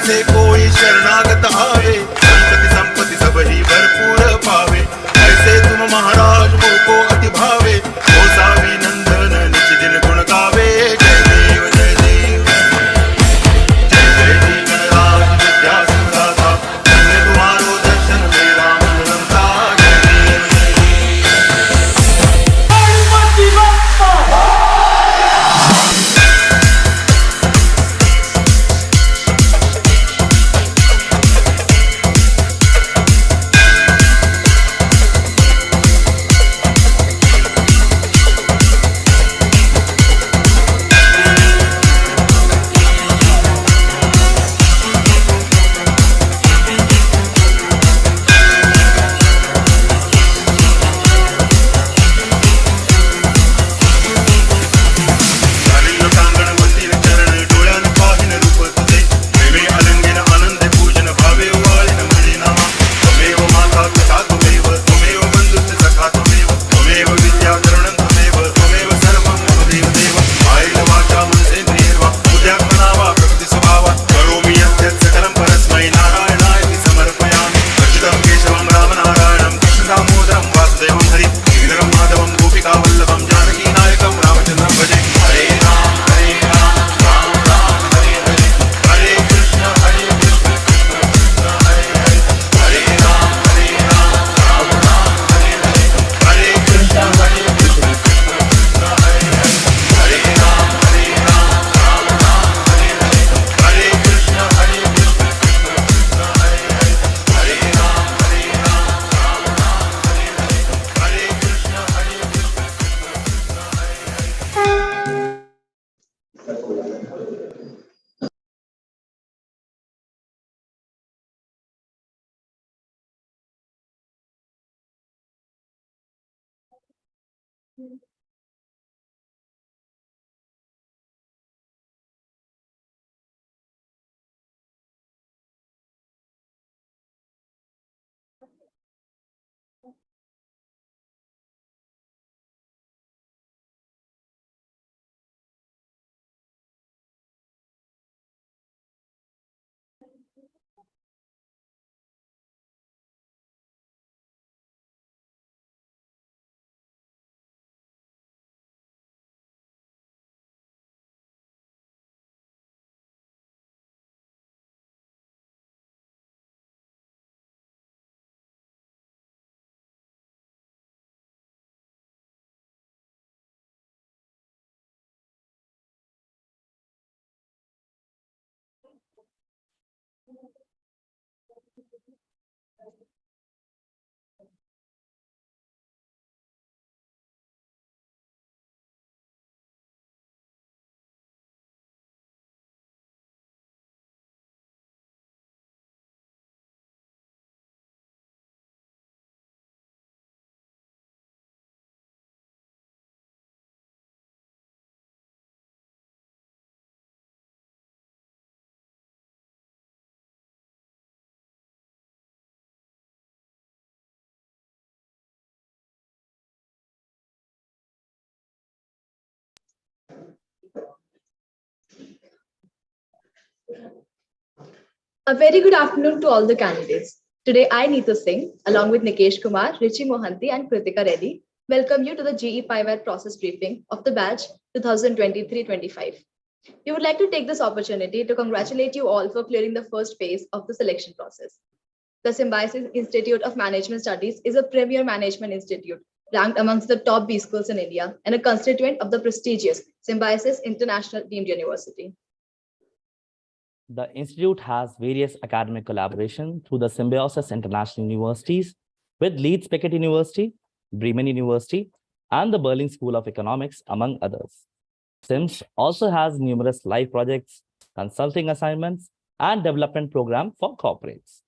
से कोई शरणागत आवे, संपत्ति संपत्ति सब ही भरपूर पावे। ऐसे तुम महाराज मोको अति भावे, गोसावी नंदन निच दिन गुण गावे। जय देव जय देव, जय जय जी गणराज विद्या सुदाता, धन्य तुम्हारो दर्शन में राम नंदा। जय देव जय देव, Ganpati Bappa. A very good afternoon to all the candidates. Today, I, Neeta Singh, along with Nikesh Kumar, Richi Mohanty, and Kritika Reddy, welcome you to the GEPIWAT process briefing of the batch 2023-25. We would like to take this opportunity to congratulate you all for clearing the first phase of the selection process. The Symbiosis Institute of Management Studies is a premier management institute ranked amongst the top B schools in India and a constituent of the prestigious Symbiosis International Deemed University. The institute has various academic collaboration through the Symbiosis International Universities with Leeds Pickett University, Bremen University, and the Berlin School of Economics, among others. SIMS also has numerous live projects, consulting assignments, and development program for corporates.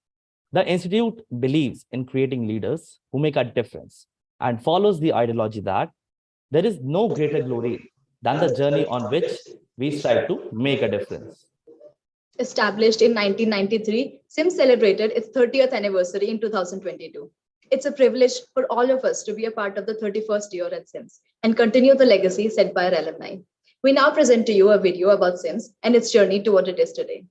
The institute believes in creating leaders who make a difference and follows the ideology that there is no greater glory than the journey on which we strive to make a difference. Established in 1993, SIMS celebrated its 30th anniversary in 2022. It's a privilege for all of us to be a part of the 31st year at SIMS and continue the legacy set by our alumni. We now present to you a video about SIMS and its journey to what it is today.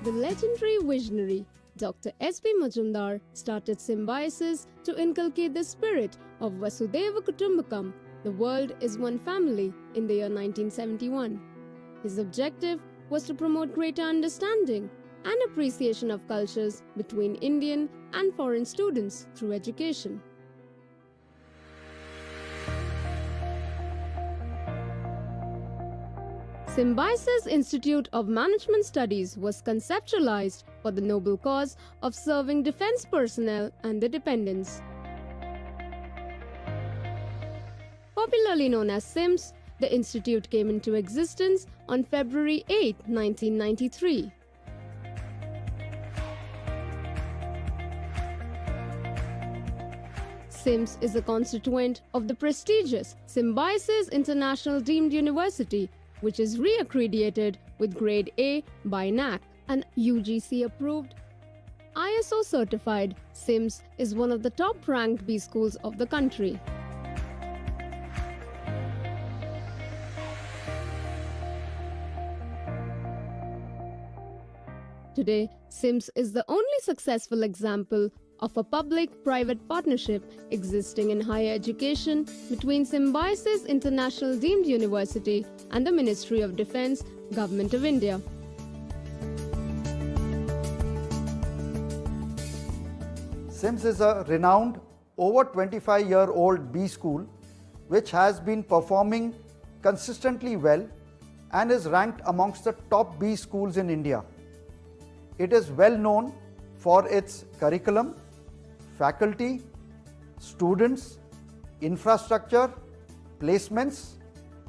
The legendary visionary Dr. S.B. Majumdar started Symbiosis to inculcate the spirit of Vasudhaiva Kutumbakam, the world is one family, in the year 1971. His objective was to promote greater understanding and appreciation of cultures between Indian and foreign students through education. Symbiosis Institute of Management Studies was conceptualized for the noble cause of serving defense personnel and their dependents. Popularly known as SIMS, the institute came into existence on February 8, 1993. SIMS is a constituent of the prestigious Symbiosis International Deemed University, which is re-accredited with Grade A by NAC, an UGC-approved, ISO-certified. SIMS is one of the top-ranked B schools of the country. Today, SIMS is the only successful example of a public-private partnership existing in higher education between Symbiosis International Deemed University and the Ministry of Defence, Government of India. SIMS is a renowned over 25-year-old B school which has been performing consistently well and is ranked amongst the top B schools in India. It is well known for its curriculum, faculty, students, infrastructure, placements,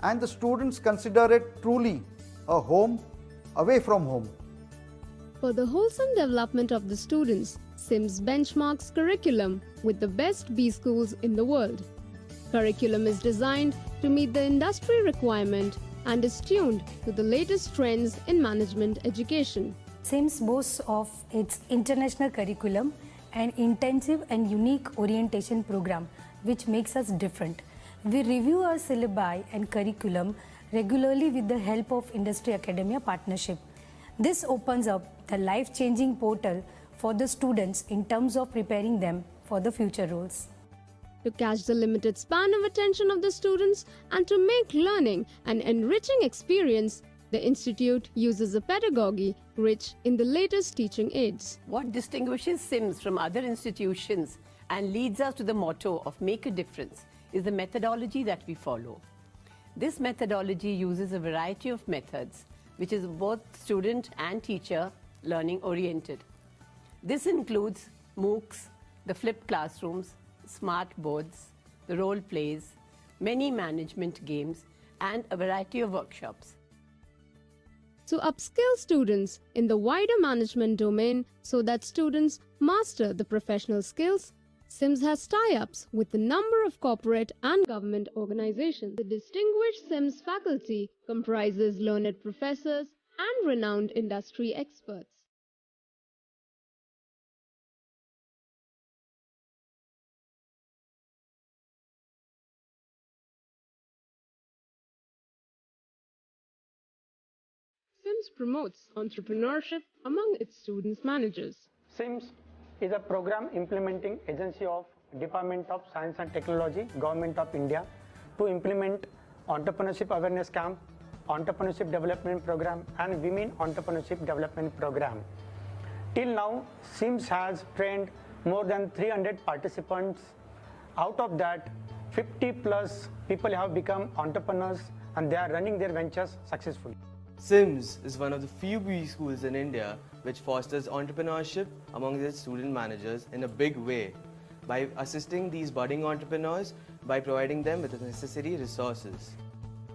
and the students consider it truly a home away from home. For the wholesome development of the students, SIMS benchmarks curriculum with the best B schools in the world. Curriculum is designed to meet the industry requirement and is tuned to the latest trends in management education. SIMS boasts of its international curriculum and intensive and unique orientation program, which makes us different. We review our syllabi and curriculum regularly with the help of industry-academia partnership. This opens up the life-changing portal for the students in terms of preparing them for the future roles. To catch the limited span of attention of the students and to make learning an enriching experience, the institute uses a pedagogy rich in the latest teaching aids. What distinguishes SIMS from other institutions and leads us to the motto of Make a Difference is the methodology that we follow. This methodology uses a variety of methods, which is both student and teacher learning oriented. This includes MOOCs, the flipped classrooms, smart boards, the role plays, many management games, and a variety of workshops. To upskill students in the wider management domain so that students master the professional skills, SIMS has tie-ups with a number of corporate and government organizations. The distinguished SIMS faculty comprises learned professors and renowned industry experts. SIMS promotes entrepreneurship among its students managers. SIMS is a program implementing agency of Department of Science and Technology, Government of India, to implement entrepreneurship awareness camp, entrepreneurship development program and women entrepreneurship development program. Till now, SIMS has trained more than 300 participants. Out of that, 50 plus people have become entrepreneurs and they are running their ventures successfully. SIMS is one of the few B schools in India which fosters entrepreneurship among its student managers in a big way by assisting these budding entrepreneurs by providing them with the necessary resources.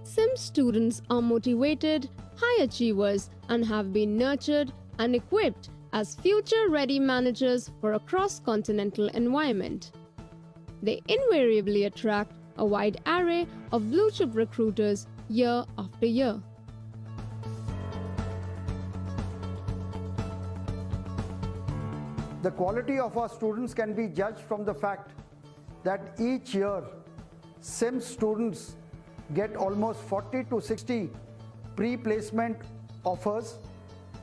SIMS students are motivated, high achievers, and have been nurtured and equipped as future-ready managers for a cross-continental environment. They invariably attract a wide array of blue-chip recruiters year after year. The quality of our students can be judged from the fact that each year SIMS students get almost 40 to 60 pre-placement offers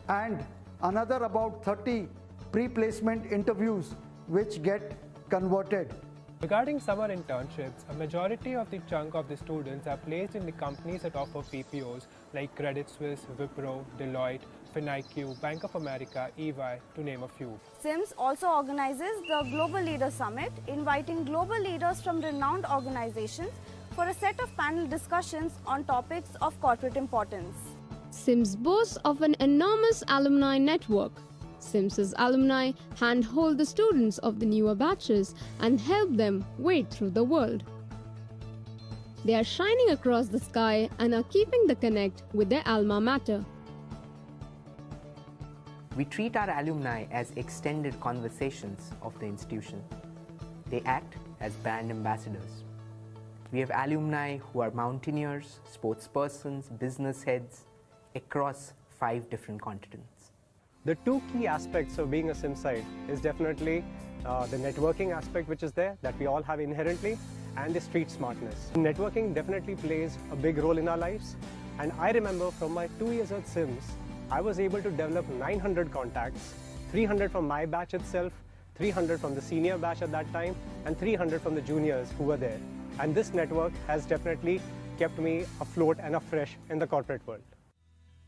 and another about 30 pre-placement interviews which get converted. Regarding summer internships, a majority of the chunk of the students are placed in the companies that offer PPOs like Credit Suisse, Wipro, Deloitte, FinIQ, Bank of America, EY, to name a few. SIMS also organizes the Global Leader Summit, inviting global leaders from renowned organizations for a set of panel discussions on topics of corporate importance. SIMS boasts of an enormous alumni network. SIMS's alumni handhold the students of the newer batches and help them wade through the world. They are shining across the sky and are keeping the connect with their alma mater. We treat our alumni as extended conversations of the institution. They act as brand ambassadors. We have alumni who are mountaineers, sportspersons, business heads across 5 different continents. The two key aspects of being a SIMSite is definitely the networking aspect which is there that we all have inherently and the street smartness. Networking definitely plays a big role in our lives, and I remember from my 2 years at SIMS, I was able to develop 900 contacts, 300 from my batch itself, 300 from the senior batch at that time and 300 from the juniors who were there. And this network has definitely kept me afloat and afresh in the corporate world.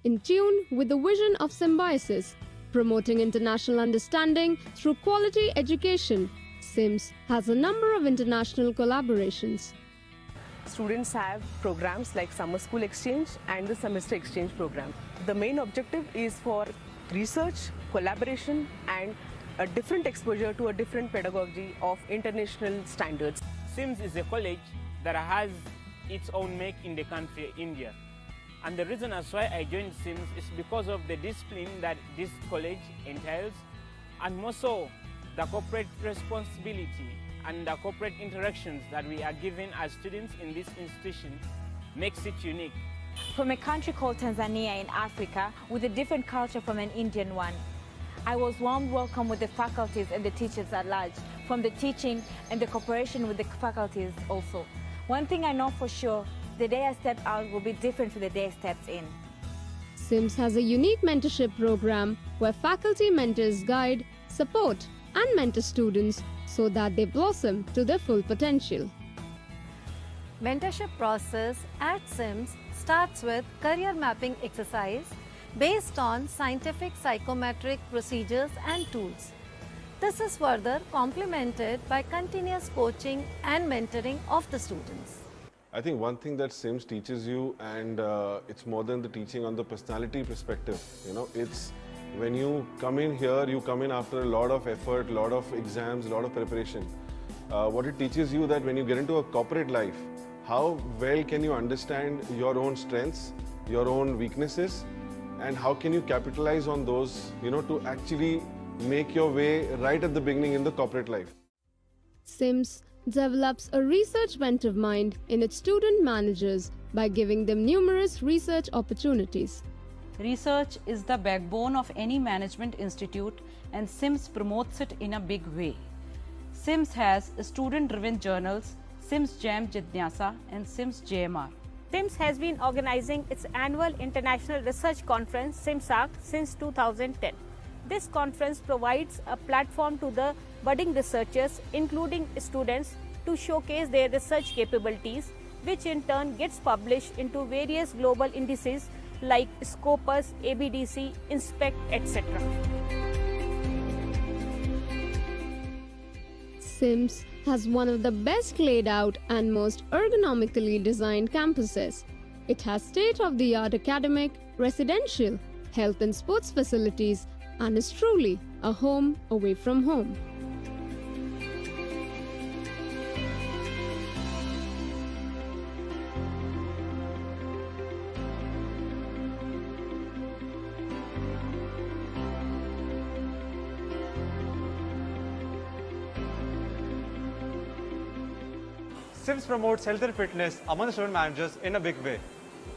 In tune with the vision of symbiosis, promoting international understanding through quality education, SIMS has a number of international collaborations. Students have programs like Summer School Exchange and the Semester Exchange program. The main objective is for research, collaboration and a different exposure to a different pedagogy of international standards. SIMS is a college that has its own make in the country, India. And the reason as why I joined SIMS is because of the discipline that this college entails, and more so the corporate responsibility and the corporate interactions that we are given as students in this institution makes it unique. From a country called Tanzania in Africa with a different culture from an Indian one, I was warm welcome with the faculties and the teachers at large, from the teaching and the cooperation with the faculties also. One thing I know for sure, the day I stepped out will be different from the day I stepped in. SIMS has a unique mentorship program where faculty mentors guide, support and mentor students so that they blossom to their full potential. Mentorship process at SIMS starts with career mapping exercise based on scientific psychometric procedures and tools. This is further complemented by continuous coaching and mentoring of the students. I think one thing that SIMS teaches you, and it's more than the teaching on the personality perspective, it's when you come in here, you come in after a lot of effort, a lot of exams, a lot of preparation. What it teaches you that when you get into a corporate life, how well can you understand your own strengths, your own weaknesses, and how can you capitalize on those, to actually make your way right at the beginning in the corporate life. SIMS develops a research bent of mind in its student managers by giving them numerous research opportunities. Research is the backbone of any management institute, and SIMS promotes it in a big way. SIMS has student-driven journals, SIMS Jam Jitnyasa and SIMS JMR. SIMS has been organizing its annual International Research Conference, SIMSAC, since 2010. This conference provides a platform to the budding researchers, including students, to showcase their research capabilities, which in turn gets published into various global indices like Scopus, ABDC, Inspect, etc. SIMS has one of the best laid out and most ergonomically designed campuses. It has state-of-the-art academic, residential, health and sports facilities, and is truly a home away from home. SIMS promotes health and fitness among the student managers in a big way.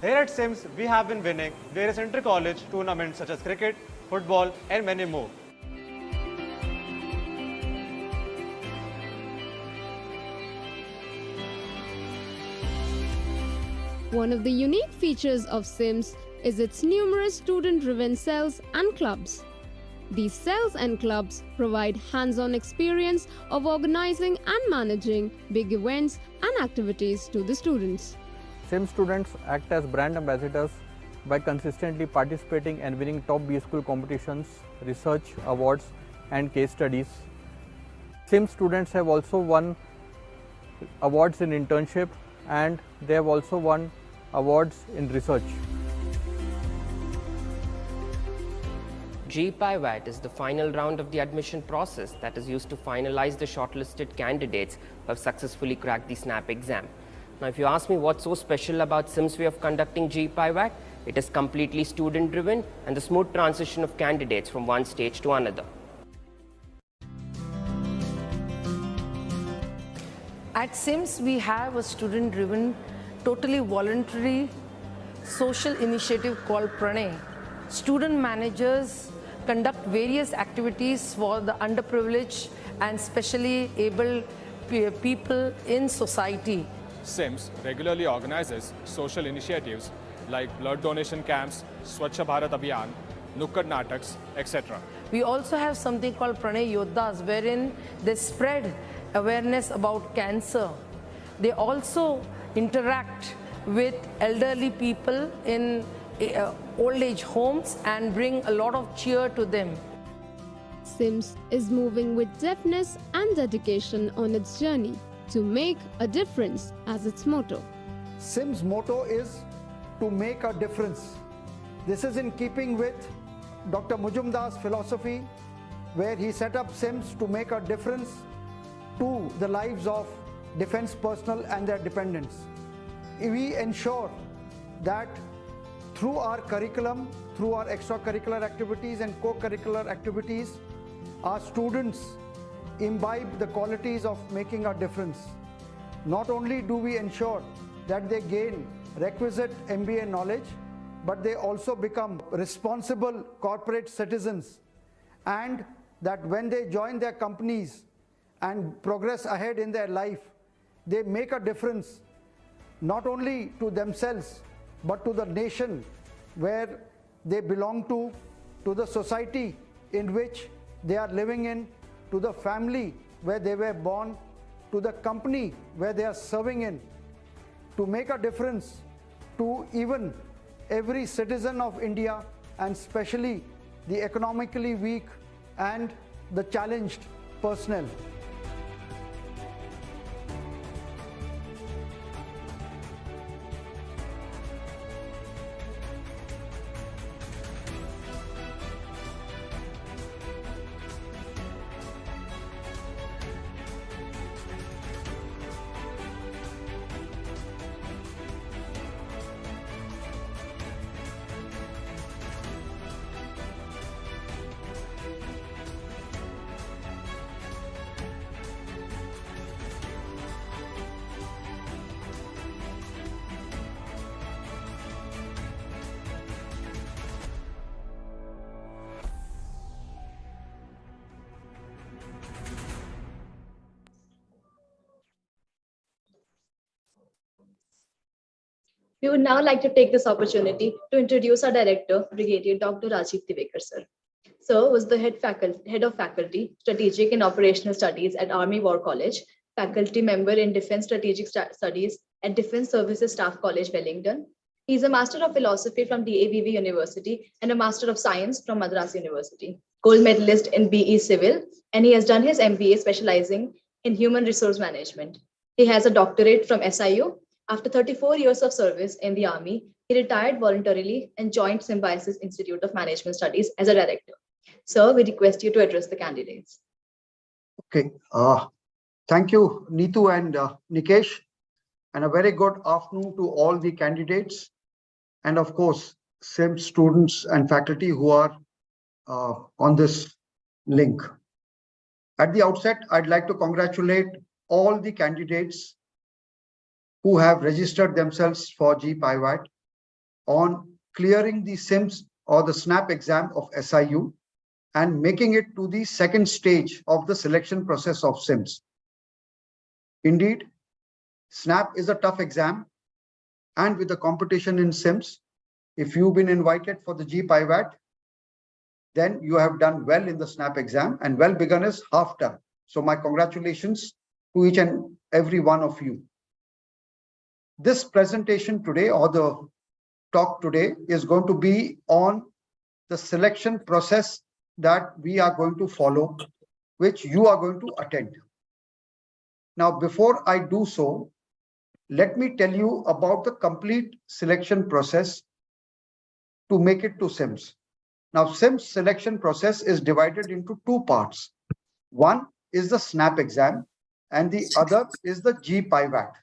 Here at SIMS, we have been winning various inter-college tournaments such as cricket, football, and many more. One of the unique features of SIMS is its numerous student-driven cells and clubs. These cells and clubs provide hands-on experience of organizing and managing big events and activities to the students. SIMS students act as brand ambassadors by consistently participating and winning top B school competitions, research awards and case studies. SIMS students have also won awards in internship and they have also won awards in research. GEPIWAT is the final round of the admission process that is used to finalize the shortlisted candidates who have successfully cracked the SNAP exam. Now, if you ask me what's so special about SIMS' way of conducting GEPIWAT, it is completely student-driven and the smooth transition of candidates from one stage to another. At SIMS, we have a student-driven, totally voluntary social initiative called Pranay. Student managers conduct various activities for the underprivileged and specially abled people in society. SIMS regularly organizes social initiatives like blood donation camps, Swachh Bharat Abhiyan, Nukkad Nataks, etc. We also have something called Pranay Yoddhas, wherein they spread awareness about cancer. They also interact with elderly people in old age homes and bring a lot of cheer to them. SIMS is moving with deftness and dedication on its journey to make a difference as its motto. SIMS' motto is to make a difference. This is in keeping with Dr. Majumdar's philosophy, where he set up SIMS to make a difference to the lives of defense personnel and their dependents. We ensure that through our curriculum, through our extracurricular activities and co-curricular activities, our students imbibe the qualities of making a difference. Not only do we ensure that they gain requisite MBA knowledge, but they also become responsible corporate citizens, and that when they join their companies and progress ahead in their life, they make a difference not only to themselves but to the nation where they belong to the society in which they are living in, to the family where they were born, to the company where they are serving in, to make a difference to even every citizen of India, and especially the economically weak and the challenged personnel. We would now like to take this opportunity to introduce our director, Brigadier Dr. Rajiv Tivekar, sir. Sir was the head of faculty, strategic and operational studies at Army War College, faculty member in Defense Strategic Studies at Defense Services Staff College, Wellington. He is a Master of Philosophy from DAVV University and a Master of Science from Madras University, gold medalist in BE Civil, and he has done his MBA specializing in Human Resource Management. He has a doctorate from SIU. After 34 years of service in the Army, he retired voluntarily and joined Symbiosis Institute of Management Studies as a director. Sir, we request you to address the candidates. Okay. Thank you, Neetu and Nikesh, and a very good afternoon to all the candidates, and of course, SIMS students and faculty who are on this link. At the outset, I'd like to congratulate all the candidates who have registered themselves for GEPIWAT on clearing the SIMS or the SNAP exam of SIU and making it to the second stage of the selection process of SIMS. Indeed, SNAP is a tough exam, and with the competition in SIMS, if you've been invited for the GEPIWAT, then you have done well in the SNAP exam, and well begun is half done. So my congratulations to each and every one of you. This presentation today, or the talk today, is going to be on the selection process that we are going to follow, which you are going to attend. Now, before I do so, let me tell you about the complete selection process to make it to SIMS. Now, SIMS selection process is divided into two parts. One is the SNAP exam and the other is the GEPIWAT.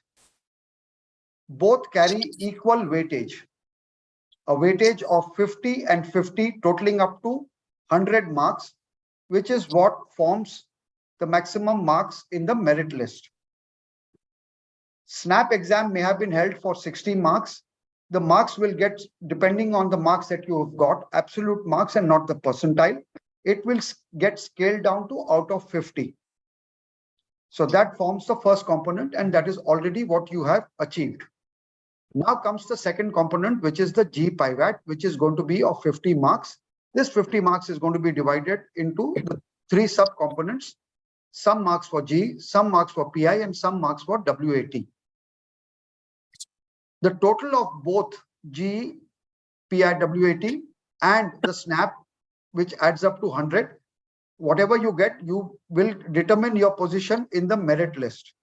Both carry equal weightage, a weightage of 50 and 50, totaling up to 100 marks, which is what forms the maximum marks in the merit list. SNAP exam may have been held for 60 marks. The marks will get, depending on the marks that you have got, absolute marks and not the percentile, it will get scaled down to out of 50. So that forms the first component, and that is already what you have achieved. Now comes the second component, which is the GEPIWAT, which is going to be of 50 marks. This 50 marks is going to be divided into the three sub-components, some marks for G, some marks for PI, and some marks for WAT. The total of both G, PI, WAT, and the SNAP, which adds up to 100, whatever you get, you will determine your position in the merit list.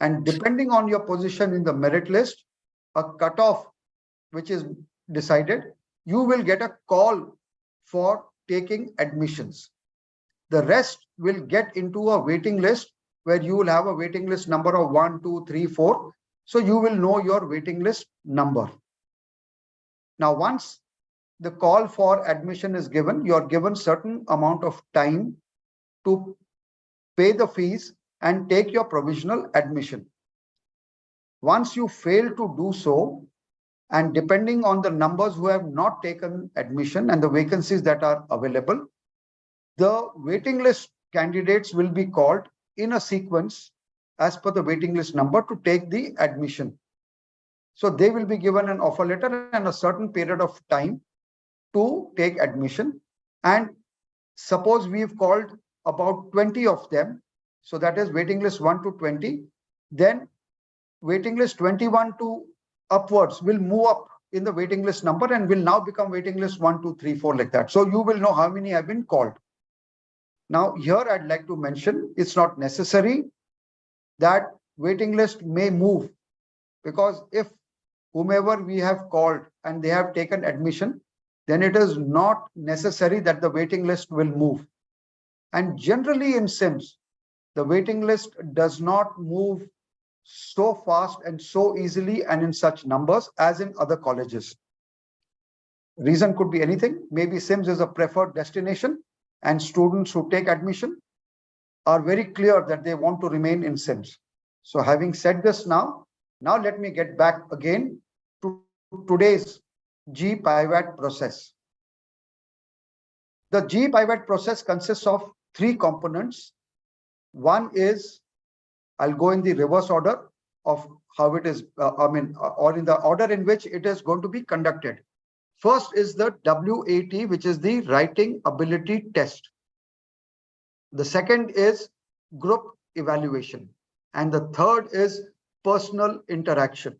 And depending on your position in the merit list, a cutoff which is decided, you will get a call for taking admissions. The rest will get into a waiting list where you will have a waiting list number of 1, 2, 3, 4. So you will know your waiting list number. Now, once the call for admission is given, you are given certain amount of time to pay the fees and take your provisional admission. Once you fail to do so, and depending on the numbers who have not taken admission and the vacancies that are available, the waiting list candidates will be called in a sequence as per the waiting list number to take the admission. So they will be given an offer letter and a certain period of time to take admission. And suppose we've called about 20 of them, so that is waiting list 1 to 20, then waiting list 21 to upwards will move up in the waiting list number and will now become waiting list 1, 2, 3, 4 like that. So you will know how many have been called. Now here I'd like to mention, it's not necessary that waiting list may move, because if whomever we have called and they have taken admission, then it is not necessary that the waiting list will move. And generally in SIMS, the waiting list does not move so fast and so easily and in such numbers as in other colleges. Reason could be anything. Maybe SIMS is a preferred destination and students who take admission are very clear that they want to remain in SIMS. So having said this now let me get back again to today's GEPIWAT process. The GEPIWAT process consists of three components. One is, I'll go in the reverse order of how it is, or in the order in which it is going to be conducted. First is the WAT, which is the writing ability test. The second is group evaluation. And the third is personal interaction.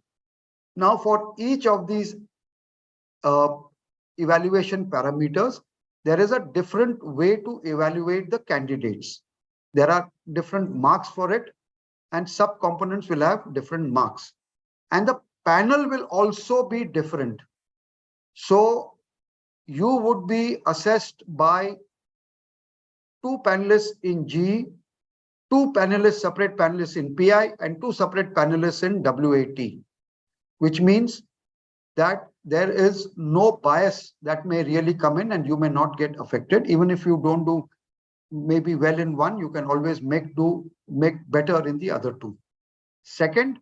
Now, for each of these evaluation parameters, there is a different way to evaluate the candidates. There are different marks for it, and sub-components will have different marks. And the panel will also be different. So you would be assessed by 2 panelists in GE, 2 panelists, separate panelists in PI, and 2 separate panelists in WAT, which means that there is no bias that may really come in and you may not get affected. Even if you don't do maybe well in one, you can always make better in the other 2. Second,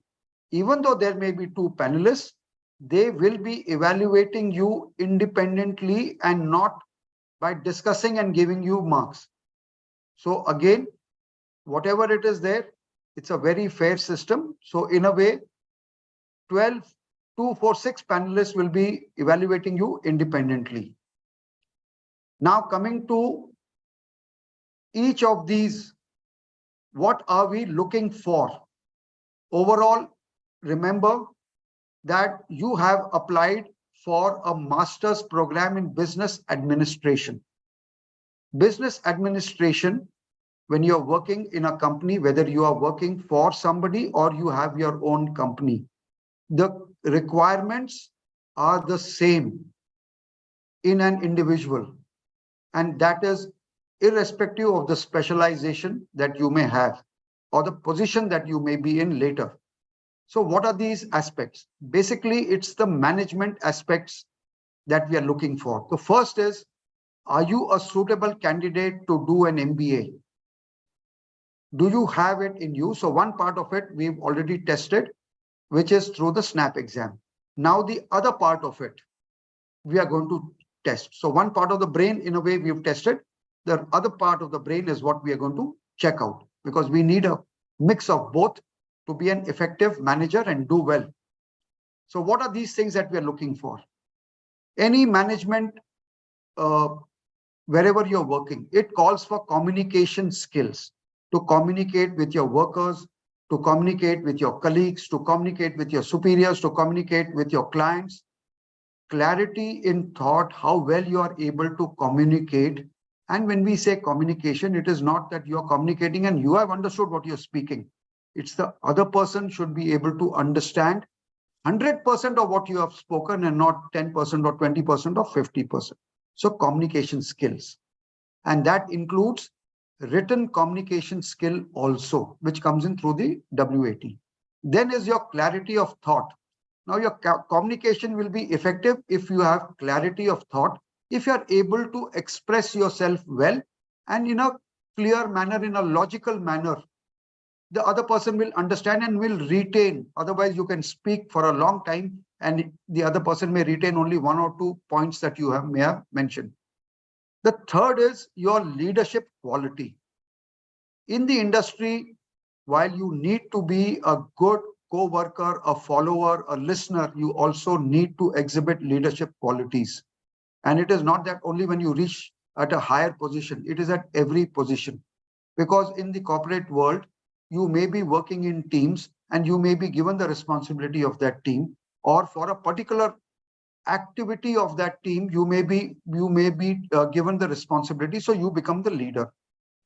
even though there may be 2 panelists, they will be evaluating you independently and not by discussing and giving you marks. So again, whatever it is there, it's a very fair system. So in a way, 2, 4, 6 panelists will be evaluating you independently. Now coming to each of these, what are we looking for? Overall, remember that you have applied for a master's program in business administration. Business administration, when you're working in a company, whether you are working for somebody or you have your own company, the requirements are the same in an individual. And that is irrespective of the specialization that you may have or the position that you may be in later. So what are these aspects? Basically, it's the management aspects that we are looking for. The first is, are you a suitable candidate to do an MBA? Do you have it in you? So one part of it we've already tested, which is through the SNAP exam. Now the other part of it, we are going to test. So one part of the brain, in a way, we've tested. The other part of the brain is what we are going to check out, because we need a mix of both to be an effective manager and do well. So what are these things that we are looking for? Any management, wherever you're working, it calls for communication skills, to communicate with your workers, to communicate with your colleagues, to communicate with your superiors, to communicate with your clients. Clarity in thought, how well you are able to communicate. And when we say communication, it is not that you are communicating and you have understood what you're speaking. It's the other person should be able to understand 100% of what you have spoken and not 10% or 20% or 50%. So communication skills. And that includes written communication skill also, which comes in through the WAT. Then is your clarity of thought. Now your communication will be effective if you have clarity of thought, if you are able to express yourself well and in a clear manner, in a logical manner. The other person will understand and will retain. Otherwise, you can speak for a long time and the other person may retain only 1 or 2 points that you may have mentioned. The third is your leadership quality. In the industry, while you need to be a good co-worker, a follower, a listener, you also need to exhibit leadership qualities. And it is not that only when you reach at a higher position, it is at every position. Because in the corporate world, you may be working in teams and you may be given the responsibility of that team, or for a particular activity of that team, you may be given the responsibility, so you become the leader.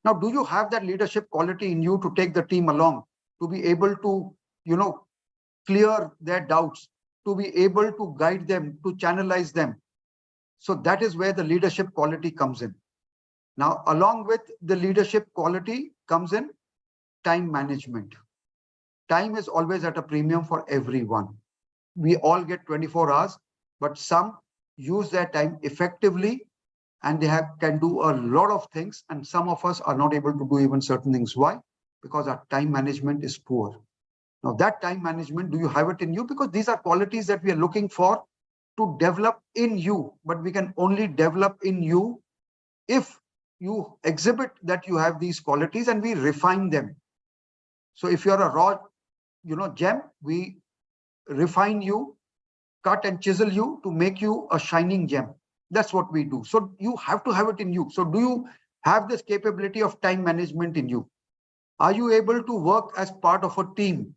Now, do you have that leadership quality in you to take the team along, to be able to, clear their doubts, to be able to guide them, to channelize them? So that is where the leadership quality comes in. Now, along with the leadership quality comes in time management. Time is always at a premium for everyone. We all get 24 hours, but some use their time effectively and they can do a lot of things. And some of us are not able to do even certain things. Why? Because our time management is poor. Now that time management, do you have it in you? Because these are qualities that we are looking for to develop in you, but we can only develop in you if you exhibit that you have these qualities and we refine them. So if you're a raw gem. We refine you, cut and chisel you to make you a shining gem. That's what we do. So you have to have it in you. So do you have this capability of time management in you? Are you able to work as part of a team?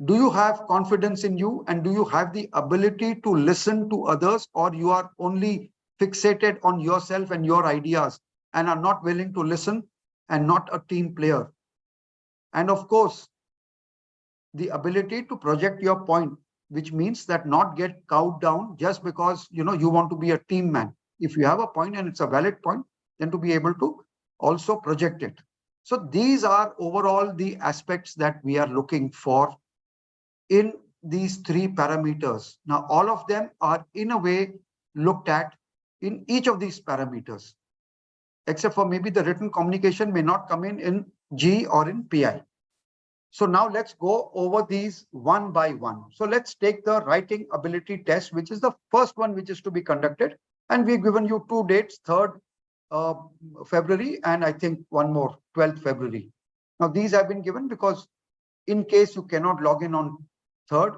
Do you have confidence in you, and do you have the ability to listen to others, or you are only fixated on yourself and your ideas and are not willing to listen and not a team player? And of course, the ability to project your point, which means that not get cowed down just because you want to be a team man. If you have a point and it's a valid point, then to be able to also project it. So these are overall the aspects that we are looking for in these three parameters. Now, all of them are in a way looked at in each of these parameters, except for maybe the written communication may not come in G or in PI. So now let's go over these one by one. So let's take the writing ability test, which is the first one which is to be conducted. And we've given you 2 dates, 3rd February, and I think one more, 12th February. Now these have been given because in case you cannot log in on 3rd,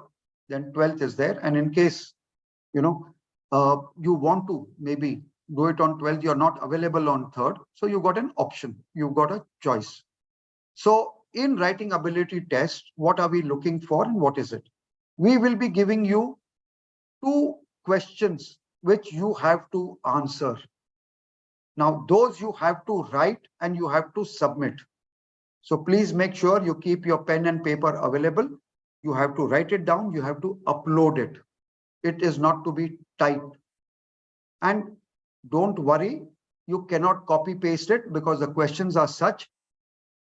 then 12th is there. And in case, you want to maybe do it on 12th, you're not available on 3rd. So you got an option, you've got a choice. So in writing ability test, what are we looking for and what is it? We will be giving you 2 questions which you have to answer. Now, those you have to write and you have to submit. So please make sure you keep your pen and paper available. You have to write it down. You have to upload it. It is not to be typed. And don't worry, you cannot copy paste it because the questions are such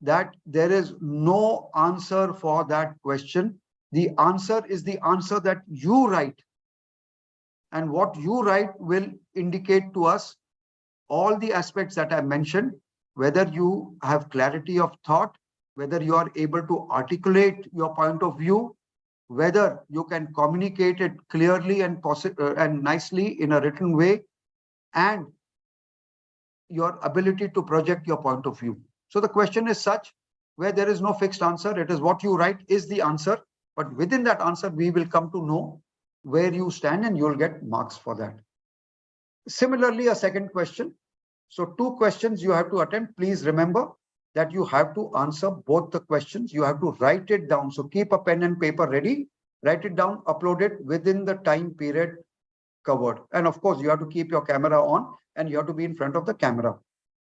that there is no answer for that question. The answer is the answer that you write. And what you write will indicate to us all the aspects that I mentioned, whether you have clarity of thought, whether you are able to articulate your point of view, whether you can communicate it clearly and nicely in a written way, and your ability to project your point of view. So the question is such where there is no fixed answer. It is what you write is the answer. But within that answer, we will come to know where you stand and you'll get marks for that. Similarly, a second question. So 2 questions you have to attempt. Please remember that you have to answer both the questions. You have to write it down. So keep a pen and paper ready, write it down, upload it within the time period covered. And of course, you have to keep your camera on and you have to be in front of the camera.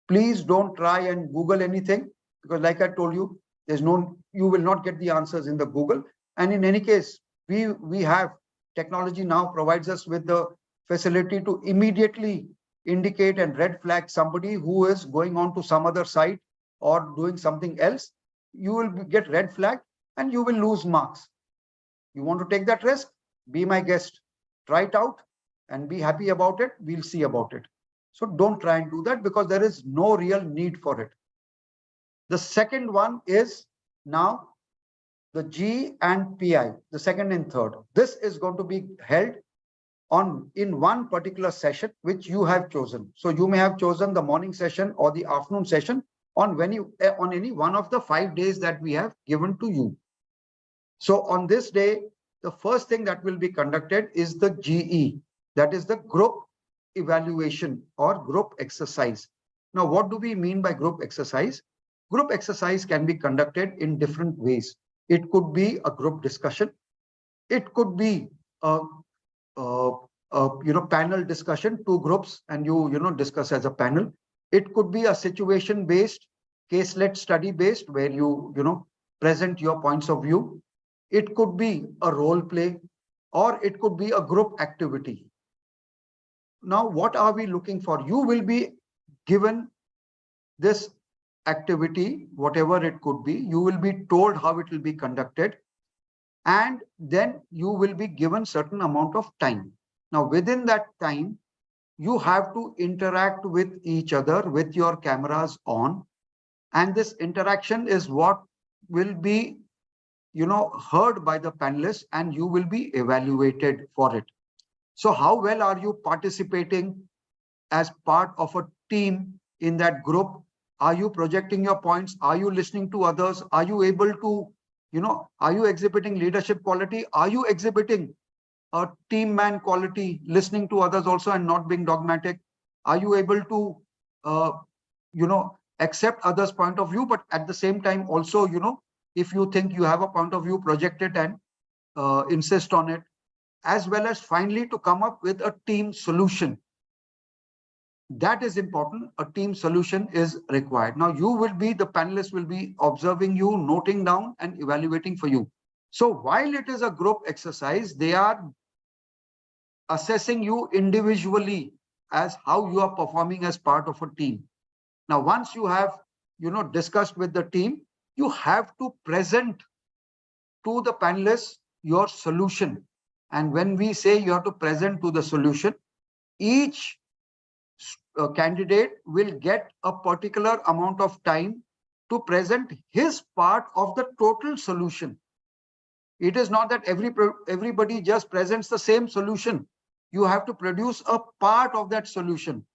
Please don't try and Google anything because like I told you, you will not get the answers in the Google. And in any case, we have technology now provides us with the facility to immediately indicate and red flag somebody who is going on to some other site or doing something else. You will get red flag and you will lose marks. You want to take that risk? Be my guest. Try it out and be happy about it. We'll see about it. So don't try and do that because there is no real need for it. The second one is now the G and PI, the second and third. This is going to be held in one particular session which you have chosen. So you may have chosen the morning session or the afternoon session on any one of the 5 days that we have given to you. So on this day, the first thing that will be conducted is the GE, that is the group evaluation or group exercise. Now, what do we mean by group exercise? Group exercise can be conducted in different ways. It could be a group discussion. It could be a panel discussion, 2 groups, and you discuss as a panel. It could be a situation-based, case-led study-based, where you present your points of view. It could be a role play, or it could be a group activity. Now, what are we looking for? You will be given this activity, whatever it could be. You will be told how it will be conducted, and then you will be given certain amount of time. Now, within that time, you have to interact with each other with your cameras on, and this interaction is what will be heard by the panelists, and you will be evaluated for it. So how well are you participating as part of a team in that group? Are you projecting your points? Are you listening to others? Are you able to Are you exhibiting leadership quality? Are you exhibiting a team man quality, listening to others also and not being dogmatic? Are you able to, accept others' point of view, but at the same time also, if you think you have a point of view, project it and insist on it, as well as finally to come up with a team solution. That is important. A team solution is required. Now the panelists will be observing you, noting down and evaluating for you. So while it is a group exercise, they are assessing you individually as how you are performing as part of a team. Now, once you have, discussed with the team, you have to present to the panelists your solution. And when we say you have to present to the solution, each candidate will get a particular amount of time to present his part of the total solution. It is not that everybody just presents the same solution. You have to produce a part of that solution.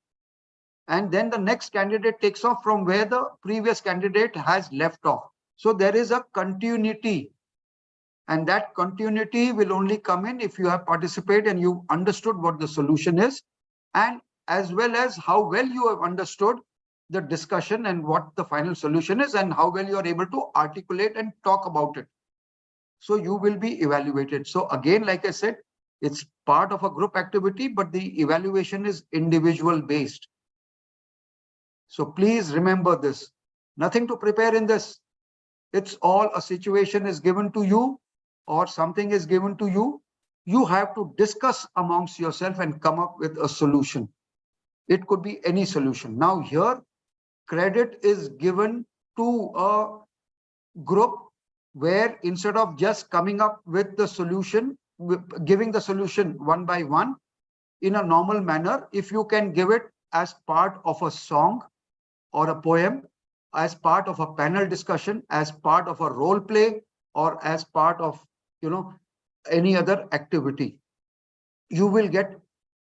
And then the next candidate takes off from where the previous candidate has left off. So there is a continuity. And that continuity will only come in if you have participated and you understood what the solution is, and as well as how well you have understood the discussion and what the final solution is, and how well you are able to articulate and talk about it. So you will be evaluated. So again, like I said, it's part of a group activity, but the evaluation is individual based. So please remember this. Nothing to prepare in this. It's all a situation is given to you or something is given to you. You have to discuss amongst yourself and come up with a solution. It could be any solution. Now here, credit is given to a group where instead of just coming up with the solution, giving the solution one by one in a normal manner, if you can give it as part of a song or a poem, as part of a panel discussion, as part of a role play, or as part of, any other activity, you will get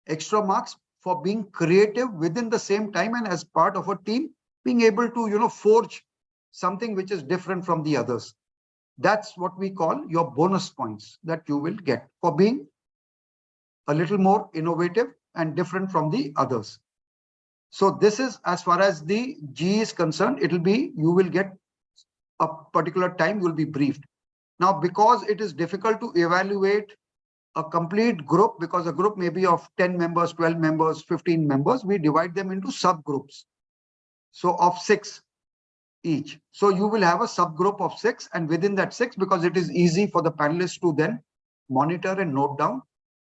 extra marks for being creative within the same time and as part of a team, being able to, forge something which is different from the others. That's what we call your bonus points that you will get for being a little more innovative and different from the others. So this is as far as the G is concerned. It'll be, you will get a particular time, you will be briefed. Now, because it is difficult to evaluate a complete group, because a group may be of 10 members, 12 members, 15 members, we divide them into subgroups. So of 6 each. So you will have a subgroup of 6, and within that 6, because it is easy for the panelists to then monitor and note down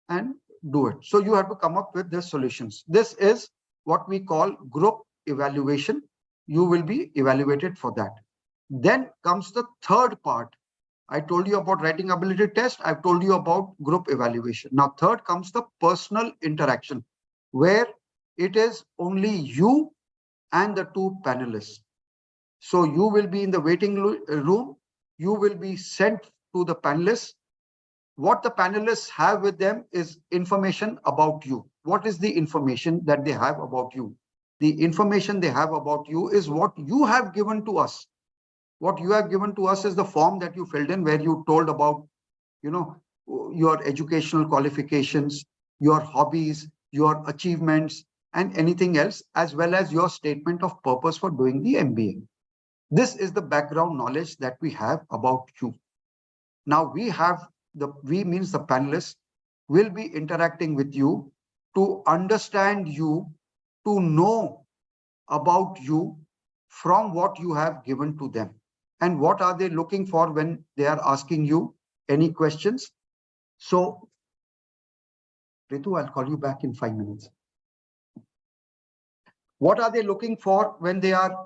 and do it. So you have to come up with the solutions. This is what we call group evaluation. You will be evaluated for that. Then comes the third part. I told you about writing ability test. I've told you about group evaluation. Now, third comes the personal interaction, where it is only you and the 2 panelists. So you will be in the waiting room. You will be sent to the panelists. What the panelists have with them is information about you. What is the information that they have about you? The information they have about you is what you have given to us. What you have given to us is the form that you filled in, where you told about, your educational qualifications, your hobbies, your achievements, and anything else, as well as your statement of purpose for doing the MBA. This is the background knowledge that we have about you. Now we means the panelists will be interacting with you to understand you, to know about you from what you have given to them. And what are they looking for when they are asking you any questions? So, Ritu, I'll call you back in 5 minutes. What are they looking for when they are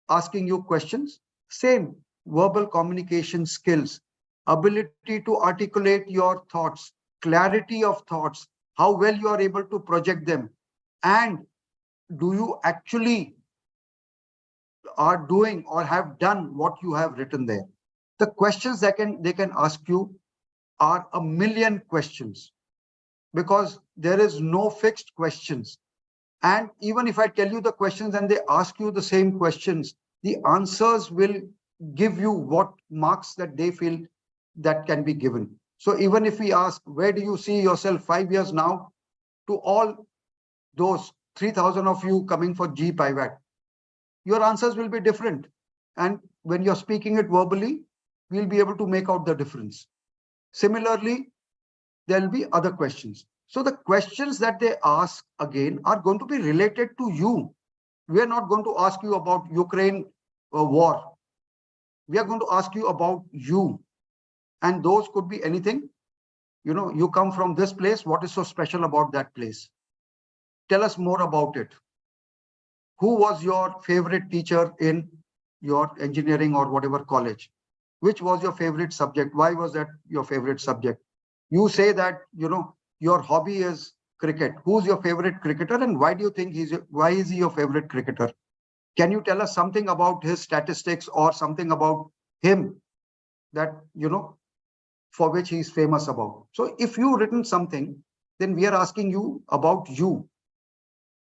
asking you questions? Same, verbal communication skills, ability to articulate your thoughts, clarity of thoughts, how well you are able to project them, and do you actually are doing or have done what you have written there. The questions that they can ask you are a million questions, because there is no fixed questions. And even if I tell you the questions and they ask you the same questions, the answers will give you what marks that they feel that can be given. So even if we ask, where do you see yourself 5 years now, to all those 3,000 of you coming for GEPIWAT, your answers will be different. And when you're speaking it verbally, we'll be able to make out the difference. Similarly, there'll be other questions. So the questions that they ask again are going to be related to you. We are not going to ask you about Ukraine war. We are going to ask you about you. And those could be anything. You know, you come from this place. What is so special about that place? Tell us more about it. Who was your favorite teacher in your engineering or whatever college? Which was your favorite subject? Why was that your favorite subject? You say that, you know, your hobby is cricket. Who's your favorite cricketer and why do you think why is he your favorite cricketer? Can you tell us something about his statistics or something about him that, you know, for which he's famous about? So if you've written something, then we are asking you about you.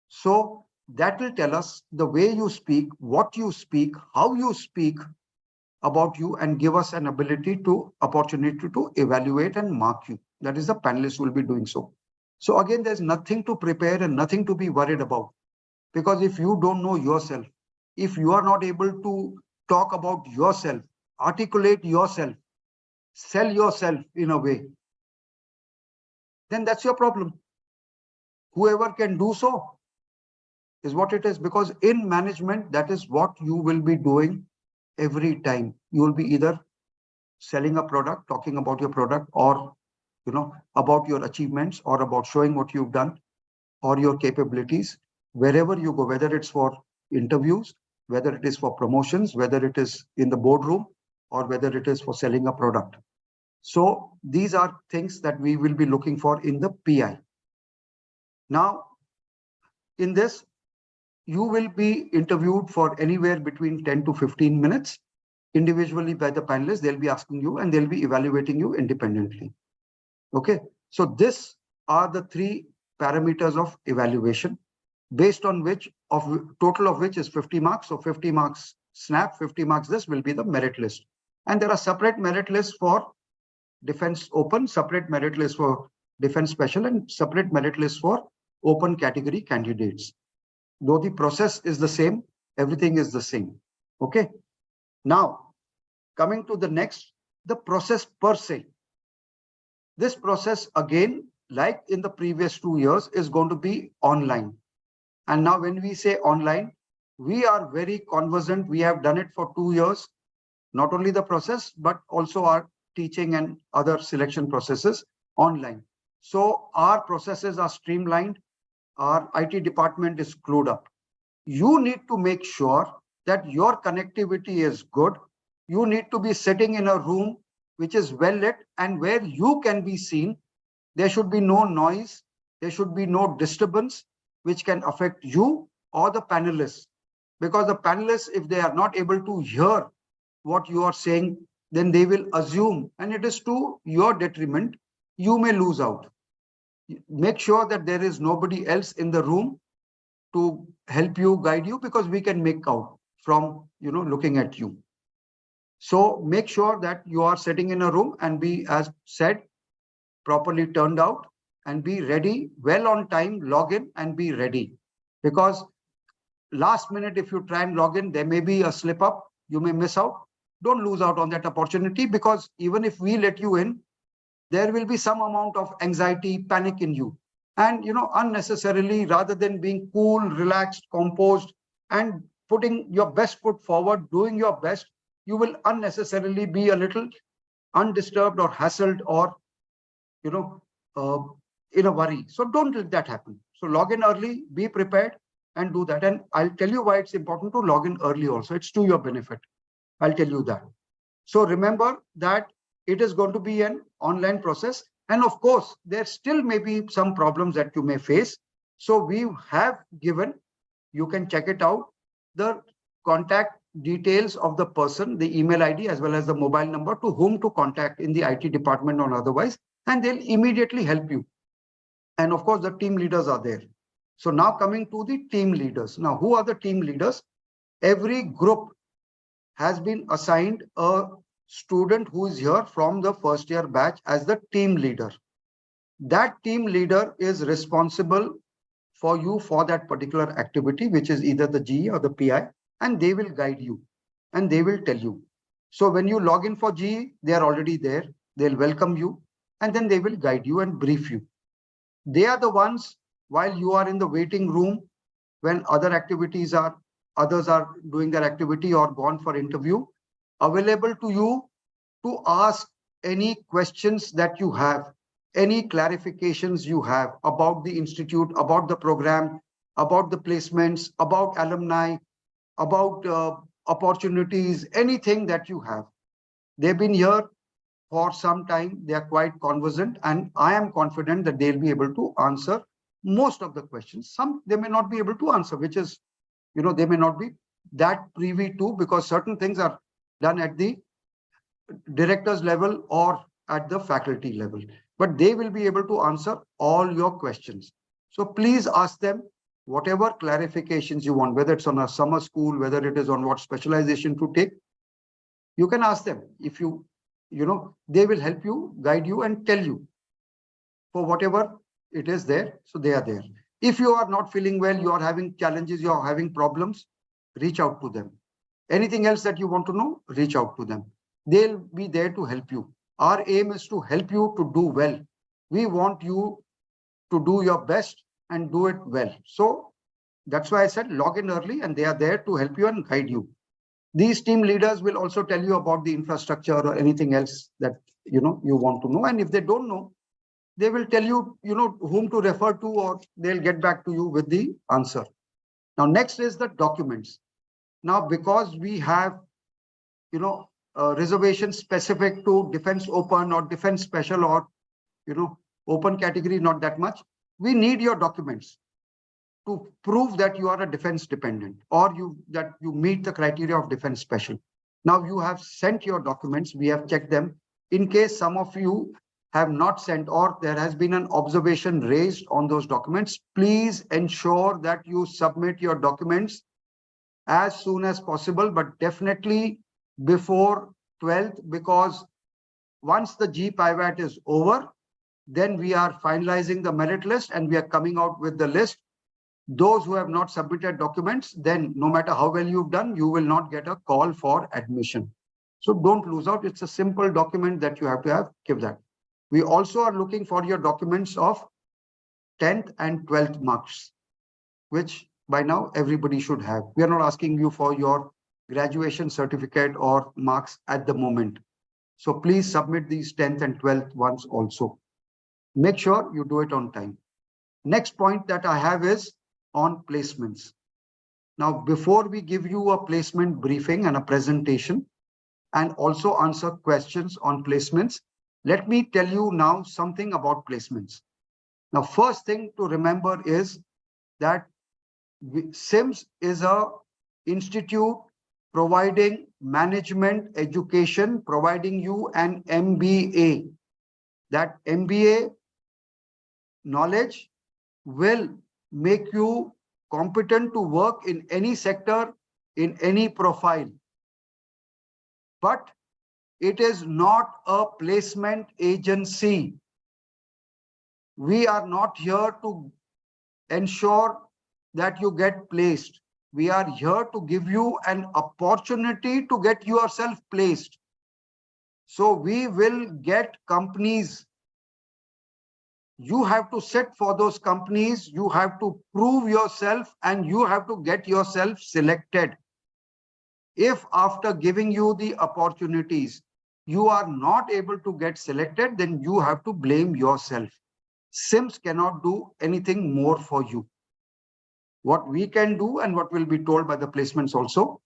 So that will tell us the way you speak, what you speak, how you speak about you, and give us an opportunity to evaluate and mark you. That is, the panelists will be doing so. So again, there's nothing to prepare and nothing to be worried about, because if you don't know yourself, if you are not able to talk about yourself, articulate yourself, sell yourself in a way, then that's your problem. Whoever can do so is what it is, because in management, that is what you will be doing every time. You will be either selling a product, talking about your product, or, you know, about your achievements, or about showing what you've done or your capabilities wherever you go, whether it's for interviews, whether it is for promotions, whether it is in the boardroom, or whether it is for selling a product. So these are things that we will be looking for in the PI. Now, in this, you will be interviewed for anywhere between 10 to 15 minutes individually by the panelists. They'll be asking you and they'll be evaluating you independently. Okay, so this are the 3 parameters of evaluation, based on which total of which is 50 marks. So 50 marks snap, 50 marks this will be the merit list. And there are separate merit lists for defense open, separate merit lists for defense special, and separate merit lists for open category candidates. Though the process is the same, everything is the same. Okay. Now, coming to the next, the process per se. This process, again, like in the previous 2 years, is going to be online. And now when we say online, we are very conversant. We have done it for 2 years, not only the process, but also our teaching and other selection processes online. So our processes are streamlined. Our IT department is clued up. You need to make sure that your connectivity is good. You need to be sitting in a room which is well lit and where you can be seen. There should be no noise. There should be no disturbance which can affect you or the panelists. Because the panelists, if they are not able to hear what you are saying, then they will assume, and it is to your detriment. You may lose out. Make sure that there is nobody else in the room to help you, guide you, because we can make out from, you know, looking at you. So make sure that you are sitting in a room and be, as said, properly turned out and be ready, well on time, log in and be ready. Because last minute, if you try and log in, there may be a slip up, you may miss out. Don't lose out on that opportunity, because even if we let you in, there will be some amount of anxiety, panic in you. And, you know, unnecessarily, rather than being cool, relaxed, composed, and putting your best foot forward, doing your best, you will unnecessarily be a little undisturbed or hassled or, you know, in a worry. So don't let that happen. So log in early, be prepared and do that. And I'll tell you why it's important to log in early also. It's to your benefit. I'll tell you that. So remember that it is going to be an online process. And of course, there still may be some problems that you may face. So we have given, you can check it out, the contact details of the person, the email ID, as well as the mobile number to whom to contact in the IT department or otherwise, and they'll immediately help you. And of course, the team leaders are there. So now coming to the team leaders. Now, who are the team leaders? Every group has been assigned a student who is here from the first year batch as the team leader. That team leader is responsible for you for that particular activity, which is either the GE or the PI, and they will guide you and they will tell you. So when you log in for GE, they are already there. They'll welcome you and then they will guide you and brief you. They are the ones, while you are in the waiting room, when others are doing their activity or gone for interview, available to you to ask any questions that you have, any clarifications you have about the institute, about the program, about the placements, about alumni, about opportunities, anything that you have. They've been here for some time. They are quite conversant, and I am confident that they'll be able to answer most of the questions. Some they may not be able to answer, which is, they may not be that privy to, because certain things are done at the director's level or at the faculty level, but they will be able to answer all your questions. So please ask them whatever clarifications you want, whether it's on a summer school, whether it is on what specialization to take. You can ask them. If they will help you, guide you, and tell you for whatever it is there. So they are there. If you are not feeling well, you are having challenges, you are having problems, reach out to them. Anything else that you want to know, reach out to them. They'll be there to help you. Our aim is to help you to do well. We want you to do your best and do it well. So that's why I said log in early, and they are there to help you and guide you. These team leaders will also tell you about the infrastructure or anything else that you want to know. And if they don't know, they will tell you, whom to refer to, or they'll get back to you with the answer. Now, next is the documents. Now, because we have, reservation specific to defense open or defense special or, open category, not that much, we need your documents to prove that you are a defense dependent or that you meet the criteria of defense special. Now you have sent your documents. We have checked them. In case some of you have not sent or there has been an observation raised on those documents, please ensure that you submit your documents as soon as possible, but definitely before 12th, because once the GEPIWAT is over, then we are finalizing the merit list and we are coming out with the list. Those who have not submitted documents, then no matter how well you've done, you will not get a call for admission. So don't lose out. It's a simple document that you have to have. Give that. We also are looking for your documents of 10th and 12th marks, which by now everybody should have. We are not asking you for your graduation certificate or marks at the moment. So please submit these 10th and 12th ones also. Make sure you do it on time. Next point that I have is on placements. Now, before we give you a placement briefing and a presentation and also answer questions on placements, let me tell you now something about placements. Now, first thing to remember is that SIMS is a institute providing management education, providing you an MBA. That MBA knowledge will make you competent to work in any sector, in any profile. But it is not a placement agency. We are not here to ensure that you get placed. We are here to give you an opportunity to get yourself placed. So we will get companies. You have to sit for those companies. You have to prove yourself and you have to get yourself selected. If after giving you the opportunities, you are not able to get selected, then you have to blame yourself. SIMS cannot do anything more for you. What we can do and what will be told by the placements also,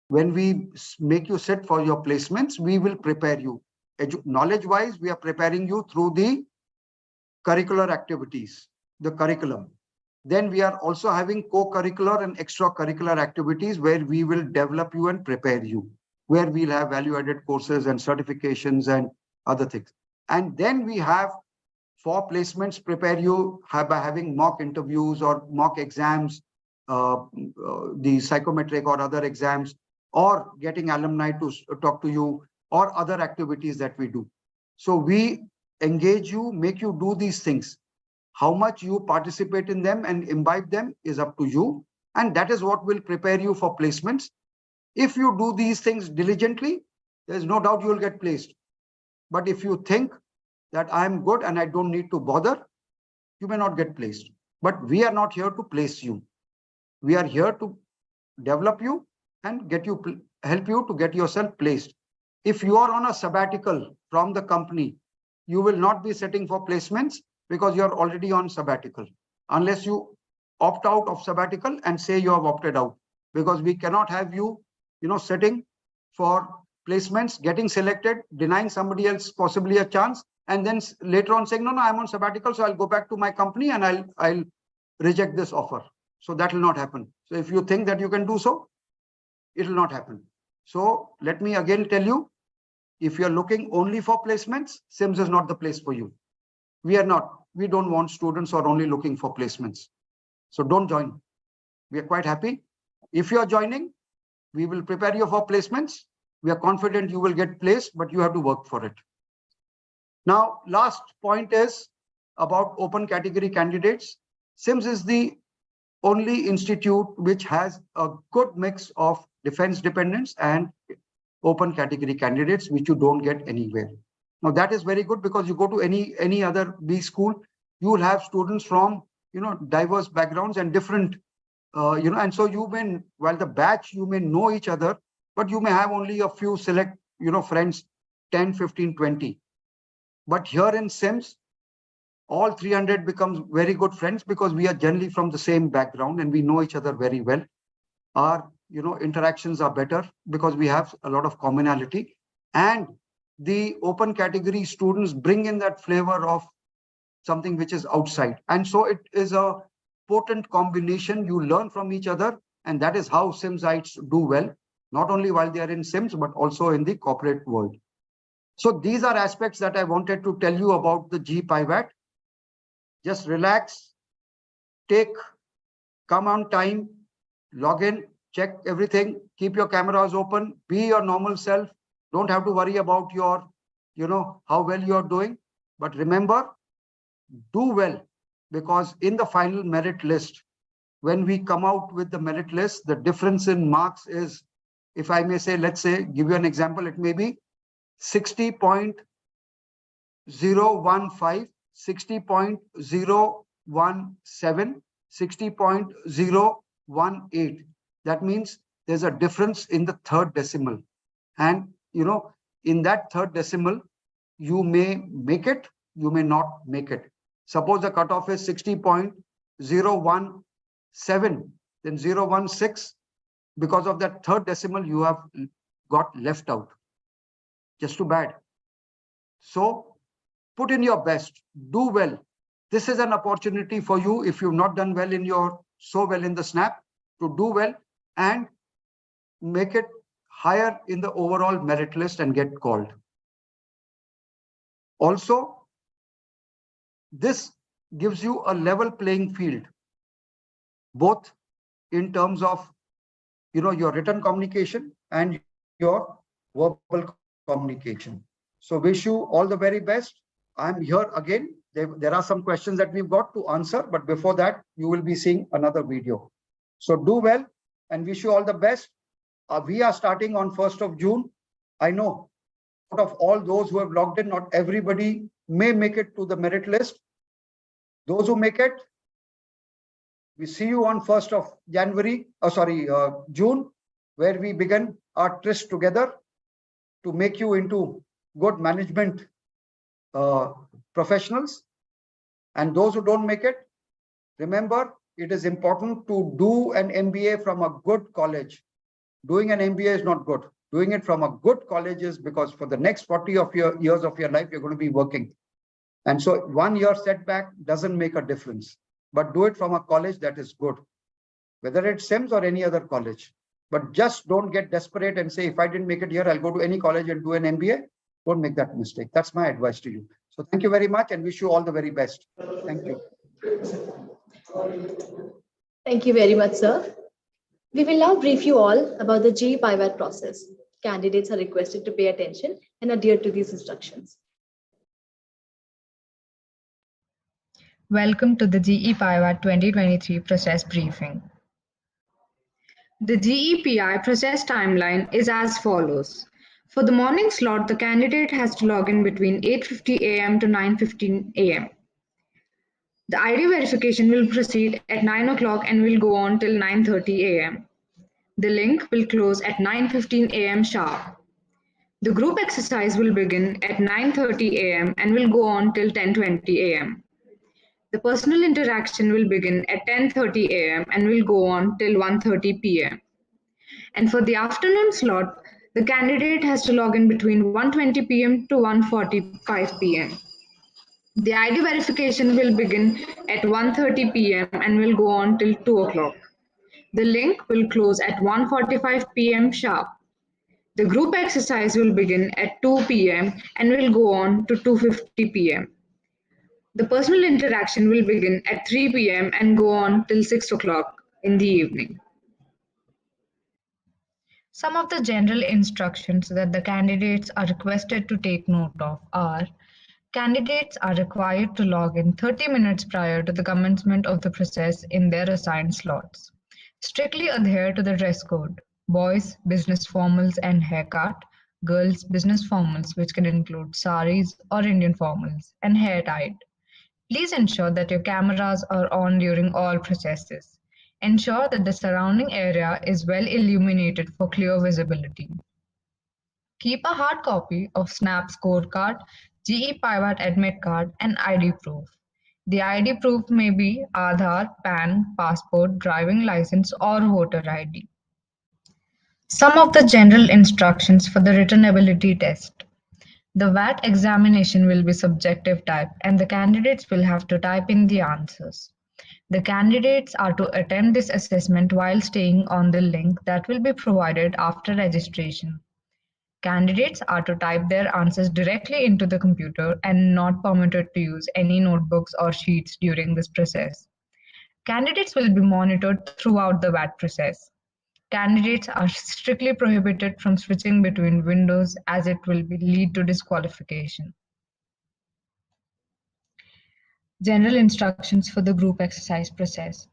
when we make you sit for your placements, we will prepare you. Knowledge-wise, we are preparing you through the curricular activities, the curriculum. Then we are also having co-curricular and extracurricular activities where we will develop you and prepare you, where we'll have value-added courses and certifications and other things. And then we have, for placements, prepare you by having mock interviews or mock exams, the psychometric or other exams, or getting alumni to talk to you, or other activities that we do. So we engage you, make you do these things. How much you participate in them and imbibe them is up to you. And that is what will prepare you for placements. If you do these things diligently, there's no doubt you will get placed. But if you think that I'm good and I don't need to bother, you may not get placed. But we are not here to place you. We are here to develop you and help you to get yourself placed. If you are on a sabbatical from the company, you will not be sitting for placements because you're already on sabbatical, unless you opt out of sabbatical and say you have opted out, because we cannot have you, sitting for placements, getting selected, denying somebody else possibly a chance, and then later on saying, no, I'm on sabbatical, so I'll go back to my company and I'll reject this offer. So that will not happen. So if you think that you can do so, it will not happen. So let me again tell you, if you're looking only for placements, SIMS is not the place for you. We are not. We don't want students who are only looking for placements. So don't join. We are quite happy. If you are joining, we will prepare you for placements. We are confident you will get placed, but you have to work for it. Now, last point is about open category candidates. SIMS is the only institute which has a good mix of defense dependents and open category candidates, which you don't get anywhere. Now that is very good, because you go to any other B school, you will have students from diverse backgrounds and different and so you may, while the batch you may know each other, but you may have only a few select friends, 10, 15, 20. But here in SIMS, all 300 becomes very good friends, because we are generally from the same background and we know each other very well. Our interactions are better because we have a lot of commonality, and the open category students bring in that flavor of something which is outside. And so it is a potent combination. You learn from each other, and that is how SIMSites do well, not only while they are in SIMS, but also in the corporate world. So these are aspects that I wanted to tell you about the GEPIWAT. Just relax, come on time, log in, check everything, keep your cameras open, be your normal self. Don't have to worry about your, how well you're doing. But remember, do well, because in the final merit list, when we come out with the merit list, the difference in marks is, if I may say, let's say, give you an example, it may be 60.015, 60.017, 60.018. That means there's a difference in the third decimal. And, in that third decimal, you may make it, you may not make it. Suppose the cutoff is 60.017, then 016, because of that third decimal, you have got left out. Just too bad. So put in your best, do well. This is an opportunity for you, if you've not done well so well in the SNAP, to do well and make it higher in the overall merit list and get called. Also, this gives you a level playing field, both in terms of your written communication and your verbal communication. So wish you all the very best. I'm here again. There are some questions that we've got to answer, but before that, you will be seeing another video. So do well and wish you all the best. We are starting on 1st of June. I know out of all those who have logged in, not everybody may make it to the merit list. Those who make it, we see you on 1st of June, where we begin our tryst together to make you into good management professionals. And those who don't make it, remember, it is important to do an MBA from a good college. Doing an MBA is not good. Doing it from a good college is, because for the next 40 of your years of your life, you're going to be working. And so 1 year setback doesn't make a difference, but do it from a college that is good, whether it's SIMS or any other college. But just don't get desperate and say, if I didn't make it here, I'll go to any college and do an MBA. Don't make that mistake. That's my advice to you. So thank you very much and wish you all the very best. Thank you. Thank you very much, sir. We will now brief you all about the GEPIWAT process. Candidates are requested to pay attention and adhere to these instructions. Welcome to the GEPIWAT 2023 process briefing. The GEPI process timeline is as follows. For the morning slot, the candidate has to log in between 8:50 a.m. to 9:15 a.m. The ID verification will proceed at 9 o'clock and will go on till 9:30 a.m. The link will close at 9:15 a.m. sharp. The group exercise will begin at 9:30 a.m. and will go on till 10:20 a.m. The personal interaction will begin at 10:30 a.m. and will go on till 1:30 p.m. And for the afternoon slot, the candidate has to log in between 1:20 p.m. to 1:45 p.m. The ID verification will begin at 1:30 p.m. and will go on till 2 o'clock. The link will close at 1:45 p.m. sharp. The group exercise will begin at 2 p.m. and will go on to 2:50 p.m. The personal interaction will begin at 3 p.m. and go on till 6 o'clock in the evening. Some of the general instructions that the candidates are requested to take note of are: candidates are required to log in 30 minutes prior to the commencement of the process in their assigned slots. Strictly adhere to the dress code. Boys, business formals and haircut. Girls, business formals, which can include saris or Indian formals, and hair tied. Please ensure that your cameras are on during all processes. Ensure that the surrounding area is well illuminated for clear visibility. Keep a hard copy of SNAP scorecard, GEPIWAT admit card, and ID proof. The ID proof may be Aadhaar, PAN, passport, driving license, or voter ID. Some of the general instructions for the written ability test. The VAT examination will be subjective type and the candidates will have to type in the answers. The candidates are to attend this assessment while staying on the link that will be provided after registration. Candidates are to type their answers directly into the computer and not permitted to use any notebooks or sheets during this process. Candidates will be monitored throughout the VAT process. Candidates are strictly prohibited from switching between windows as it will lead to disqualification. General instructions for the group exercise process.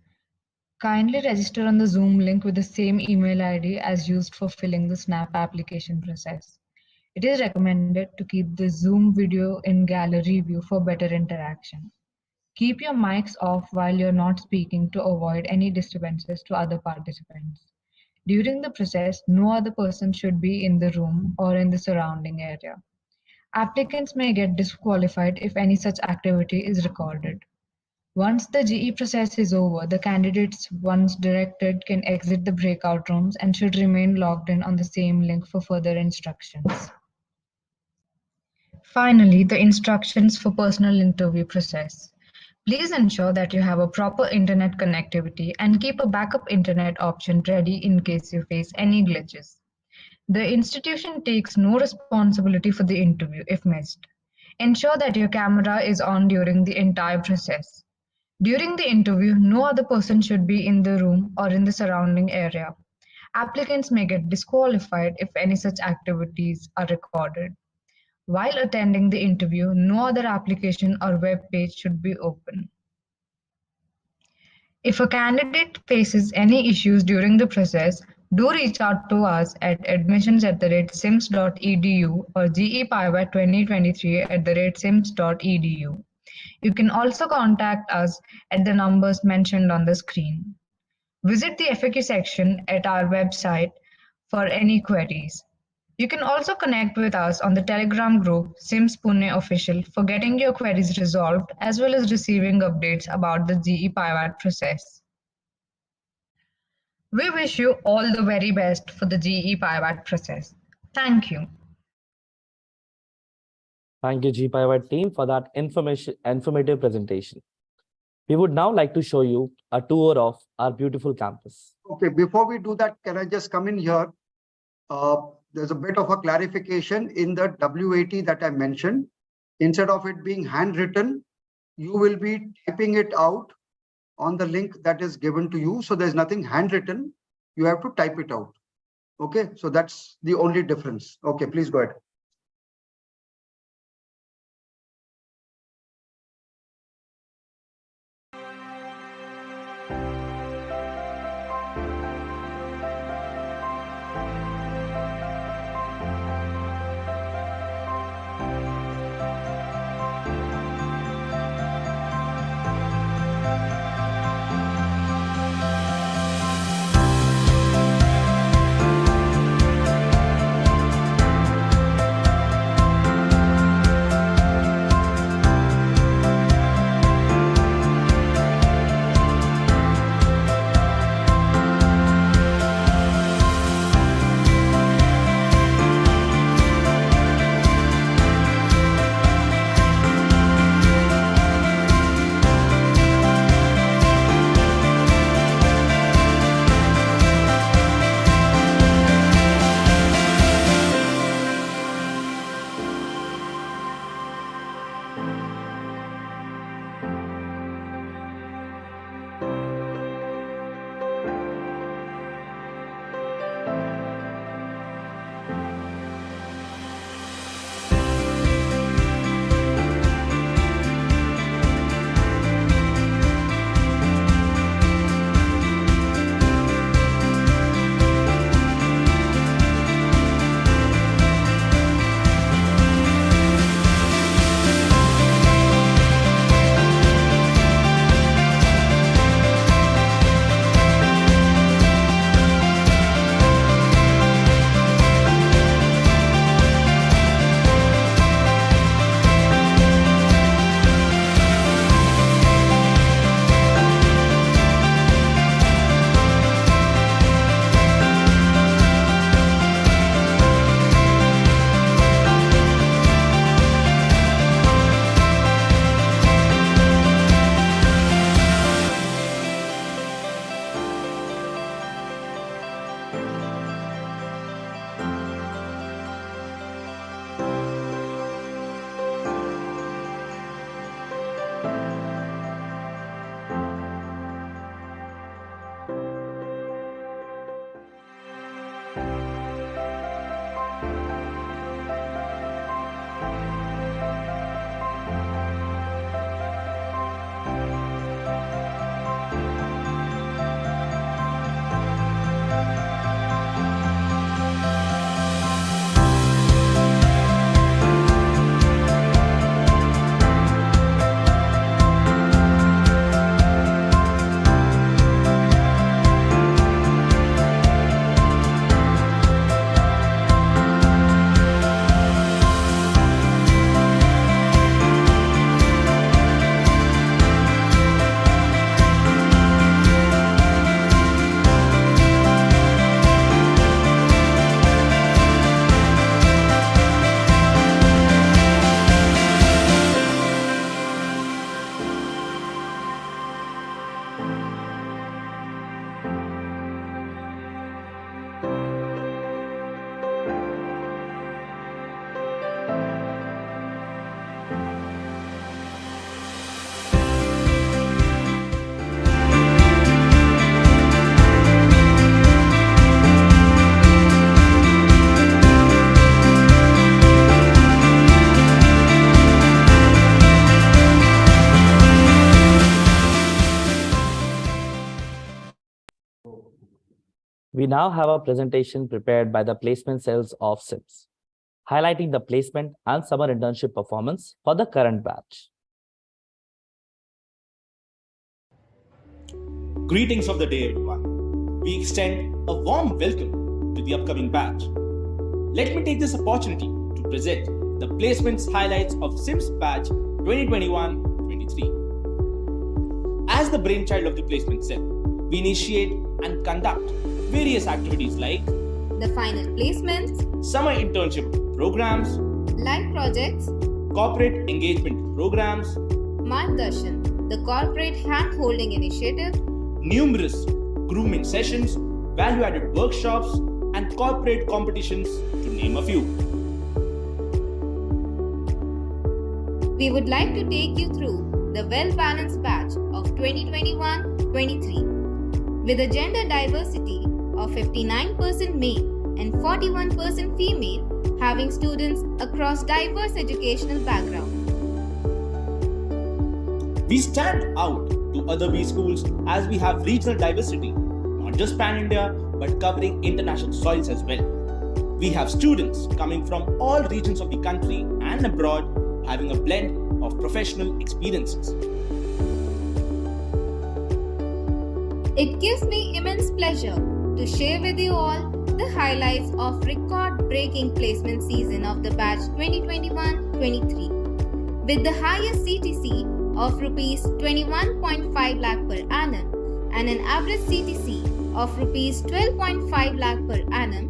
Kindly register on the Zoom link with the same email ID as used for filling the SNAP application process. It is recommended to keep the Zoom video in gallery view for better interaction. Keep your mics off while you're not speaking to avoid any disturbances to other participants. During the process, no other person should be in the room or in the surrounding area. Applicants may get disqualified if any such activity is recorded. Once the GE process is over, the candidates, once directed, can exit the breakout rooms and should remain logged in on the same link for further instructions. Finally, the instructions for personal interview process. Please ensure that you have a proper internet connectivity and keep a backup internet option ready in case you face any glitches. The institution takes no responsibility for the interview if missed. Ensure that your camera is on during the entire process. During the interview, no other person should be in the room or in the surrounding area. Applicants may get disqualified if any such activities are recorded. While attending the interview, no other application or web page should be open. If a candidate faces any issues during the process, do reach out to us at admissions@sims.edu or GEPIWAT2023@sims.edu. You can also contact us at the numbers mentioned on the screen. Visit the FAQ section at our website for any queries. You can also connect with us on the Telegram group Sims Pune Official for getting your queries resolved as well as receiving updates about the GEPIWAT process. We wish you all the very best for the GEPIWAT process. Thank you. Thank you, GEPIWAT team, for that informative presentation. We would now like to show you a tour of our beautiful campus. Okay, before we do that, can I just come in here? There's a bit of a clarification in the WAT that I mentioned. Instead of it being handwritten, you will be typing it out on the link that is given to you. So there's nothing handwritten. you have to type it out. Okay, so that's the only difference. Okay, please go ahead. We now have a presentation prepared by the placement cells of SIMS, highlighting the placement and summer internship performance for the current batch. Greetings of the day, everyone. We extend a warm welcome to the upcoming batch. Let me take this opportunity to present the placements highlights of SIMS batch 2021-23. As the brainchild of the placement cell, we initiate and conduct various activities like the final placements, summer internship programs, live projects, corporate engagement programs, Margdarshan, the corporate hand-holding initiative, numerous grooming sessions, value-added workshops, and corporate competitions, to name a few. We would like to take you through the well-balanced batch of 2021-23 with a gender diversity of 59% male and 41% female, having students across diverse educational backgrounds. We stand out to other B schools as we have regional diversity, not just pan-India, but covering international soils as well. We have students coming from all regions of the country and abroad, having a blend of professional experiences. It gives me immense pleasure to share with you all the highlights of record-breaking placement season of the batch 2021-23, with the highest CTC of Rs 21.5 lakh per annum and an average CTC of Rs 12.5 lakh per annum,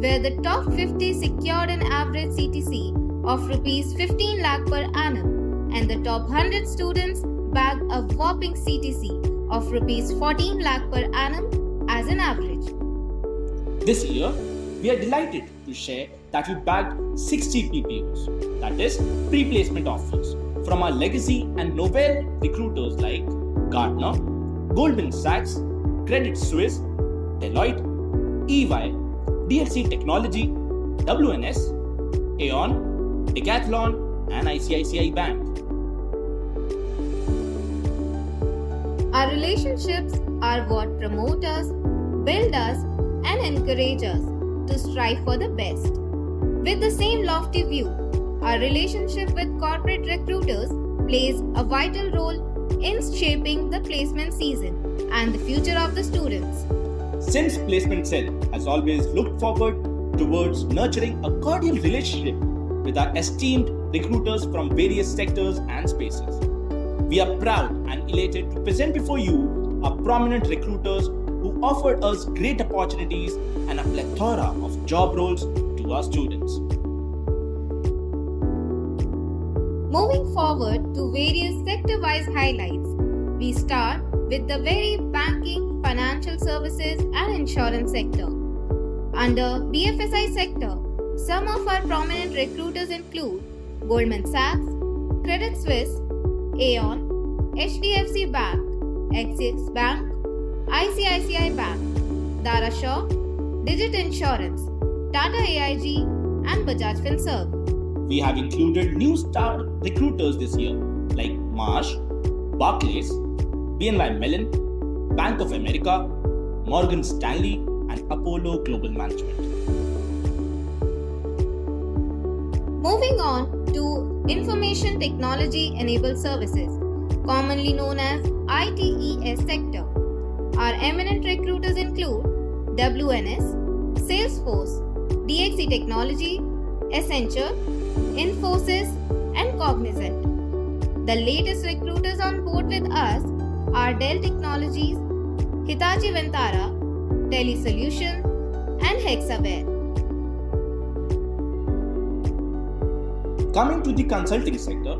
where the top 50 secured an average CTC of Rs 15 lakh per annum and the top 100 students bagged a whopping CTC of Rs 14 lakh per annum as an average. This year, we are delighted to share that we bagged 60 PPOs, that is, pre-placement offers, from our legacy and novel recruiters like Gartner, Goldman Sachs, Credit Suisse, Deloitte, EY, DXC Technology, WNS, Aon, Decathlon, and ICICI Bank. Our relationships are what promote us, build us, and encourage us to strive for the best. With the same lofty view, our relationship with corporate recruiters plays a vital role in shaping the placement season and the future of the students. SIMS Placement Cell has always looked forward towards nurturing a cordial relationship with our esteemed recruiters from various sectors and spaces. We are proud and elated to present before you our prominent recruiters who offered us great opportunities and a plethora of job roles to our students. Moving forward to various sector-wise highlights, we start with the very banking, financial services and insurance sector. Under BFSI sector, some of our prominent recruiters include Goldman Sachs, Credit Suisse, Aon, HDFC Bank, Axis Bank, ICICI Bank, Darashaw, Digit Insurance, Tata AIG and Bajaj Finserv. We have included new star recruiters this year like Marsh, Barclays, BNY Mellon, Bank of America, Morgan Stanley and Apollo Global Management. Moving on to Information Technology Enabled Services, commonly known as ITES sector. Our eminent recruiters include WNS, Salesforce, DXC Technology, Accenture, Infosys, and Cognizant. The latest recruiters on board with us are Dell Technologies, Hitachi Vantara, TeleSolution, and Hexaware. Coming to the consulting sector,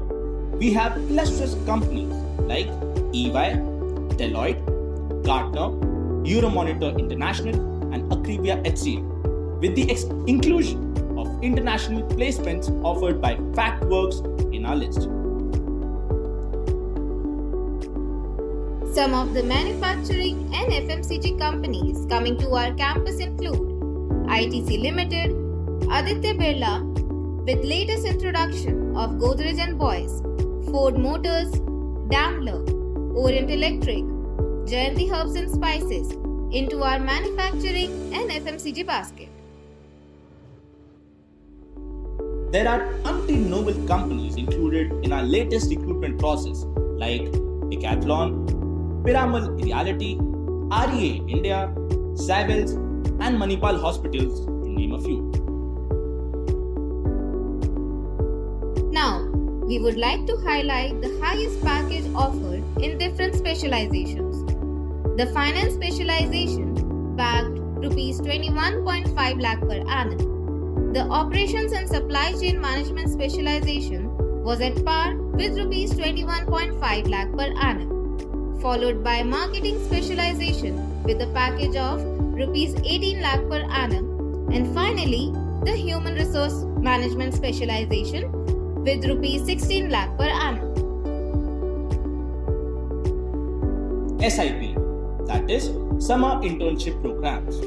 we have illustrious companies like EY, Deloitte, Gartner, Euromonitor International, and Akrivia HCL, with the inclusion of international placements offered by FactWorks in our list. Some of the manufacturing and FMCG companies coming to our campus include ITC Limited, Aditya Birla, with latest introduction of Godrej & Boyce, Ford Motors, Daimler, Orient Electric, Jayanti Herbs and Spices into our manufacturing and FMCG basket. There are umpteen noble companies included in our latest recruitment process like Decathlon, Piramal Reality, REA India, Savills, and Manipal Hospitals, to name a few. Now, we would like to highlight the highest package offered in different specializations. The finance specialization bagged Rs 21.5 lakh per annum. The operations and supply chain management specialization was at par with Rs 21.5 lakh per annum, followed by marketing specialization with a package of Rs 18 lakh per annum, and finally the human resource management specialization with Rs 16 lakh per annum. SIP, that is Summer Internship Programs.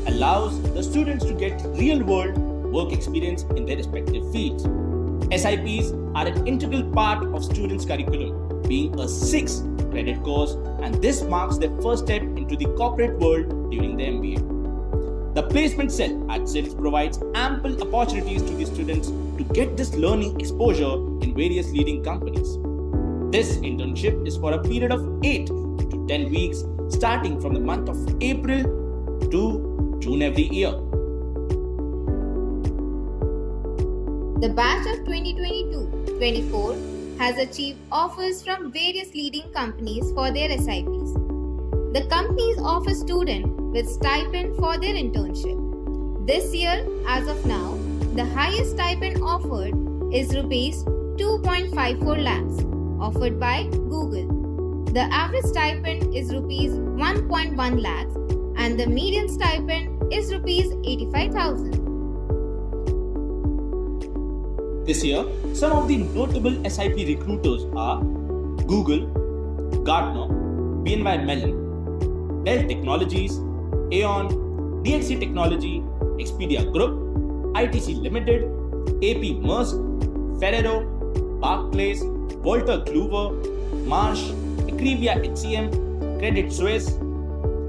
allows the students to get real-world work experience in their respective fields. SIPs are an integral part of students' curriculum, being a 6-credit course, and this marks their first step into the corporate world during the MBA. The placement cell at SIMS provides ample opportunities to the students to get this learning exposure in various leading companies. This internship is for a period of 8 to 10 weeks, starting from the month of April to June every year. The batch of 2022-24 has achieved offers from various leading companies for their SIPs. The companies offer students with stipend for their internship. This year, as of now, the highest stipend offered is Rs 2.54 lakhs, offered by Google. The average stipend is Rs 1.1 lakhs and the median stipend is Rs 85,000. This year, some of the notable SIP recruiters are Google, Gartner, BNY Mellon, Dell Technologies, Aon, DXC Technology, Expedia Group, ITC Limited, AP Maersk, Ferrero, Barclays, Walter Kluwer, Marsh, Acrivia HCM, Credit Suisse,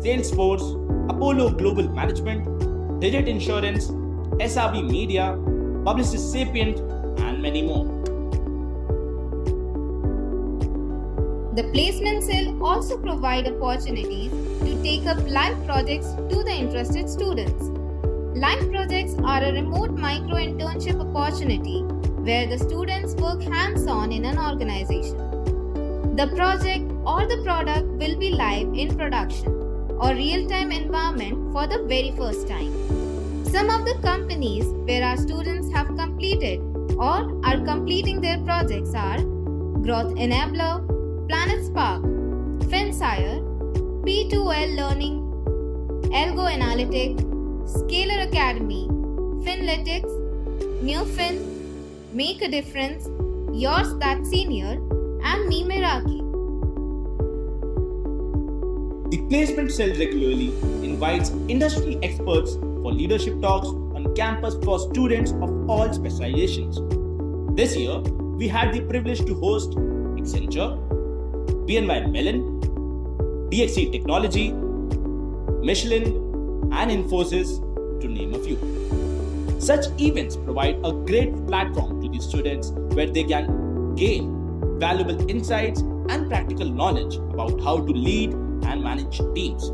Salesforce, Apollo Global Management, Digit Insurance, SRB Media, Publicis Sapient, and many more. The placement cell also provide opportunities to take up live projects to the interested students. Live projects are a remote micro internship opportunity where the students work hands-on in an organization. The project or the product will be live in production or real-time environment for the very first time. Some of the companies where our students have completed or are completing their projects are Growth Enabler, Planet Spark, FinSire, P2L Learning, Algo Analytic, Scalar Academy, Finlytics, Neofin, Make a Difference, Yours That Senior, and Memeraki. The placement cell regularly invites industry experts for leadership talks on campus for students of all specializations. This year, we had the privilege to host Accenture, BNY Mellon, DXC Technology, Michelin, and Infosys, to name a few. Such events provide a great platform to the students where they can gain valuable insights and practical knowledge about how to lead and manage teams,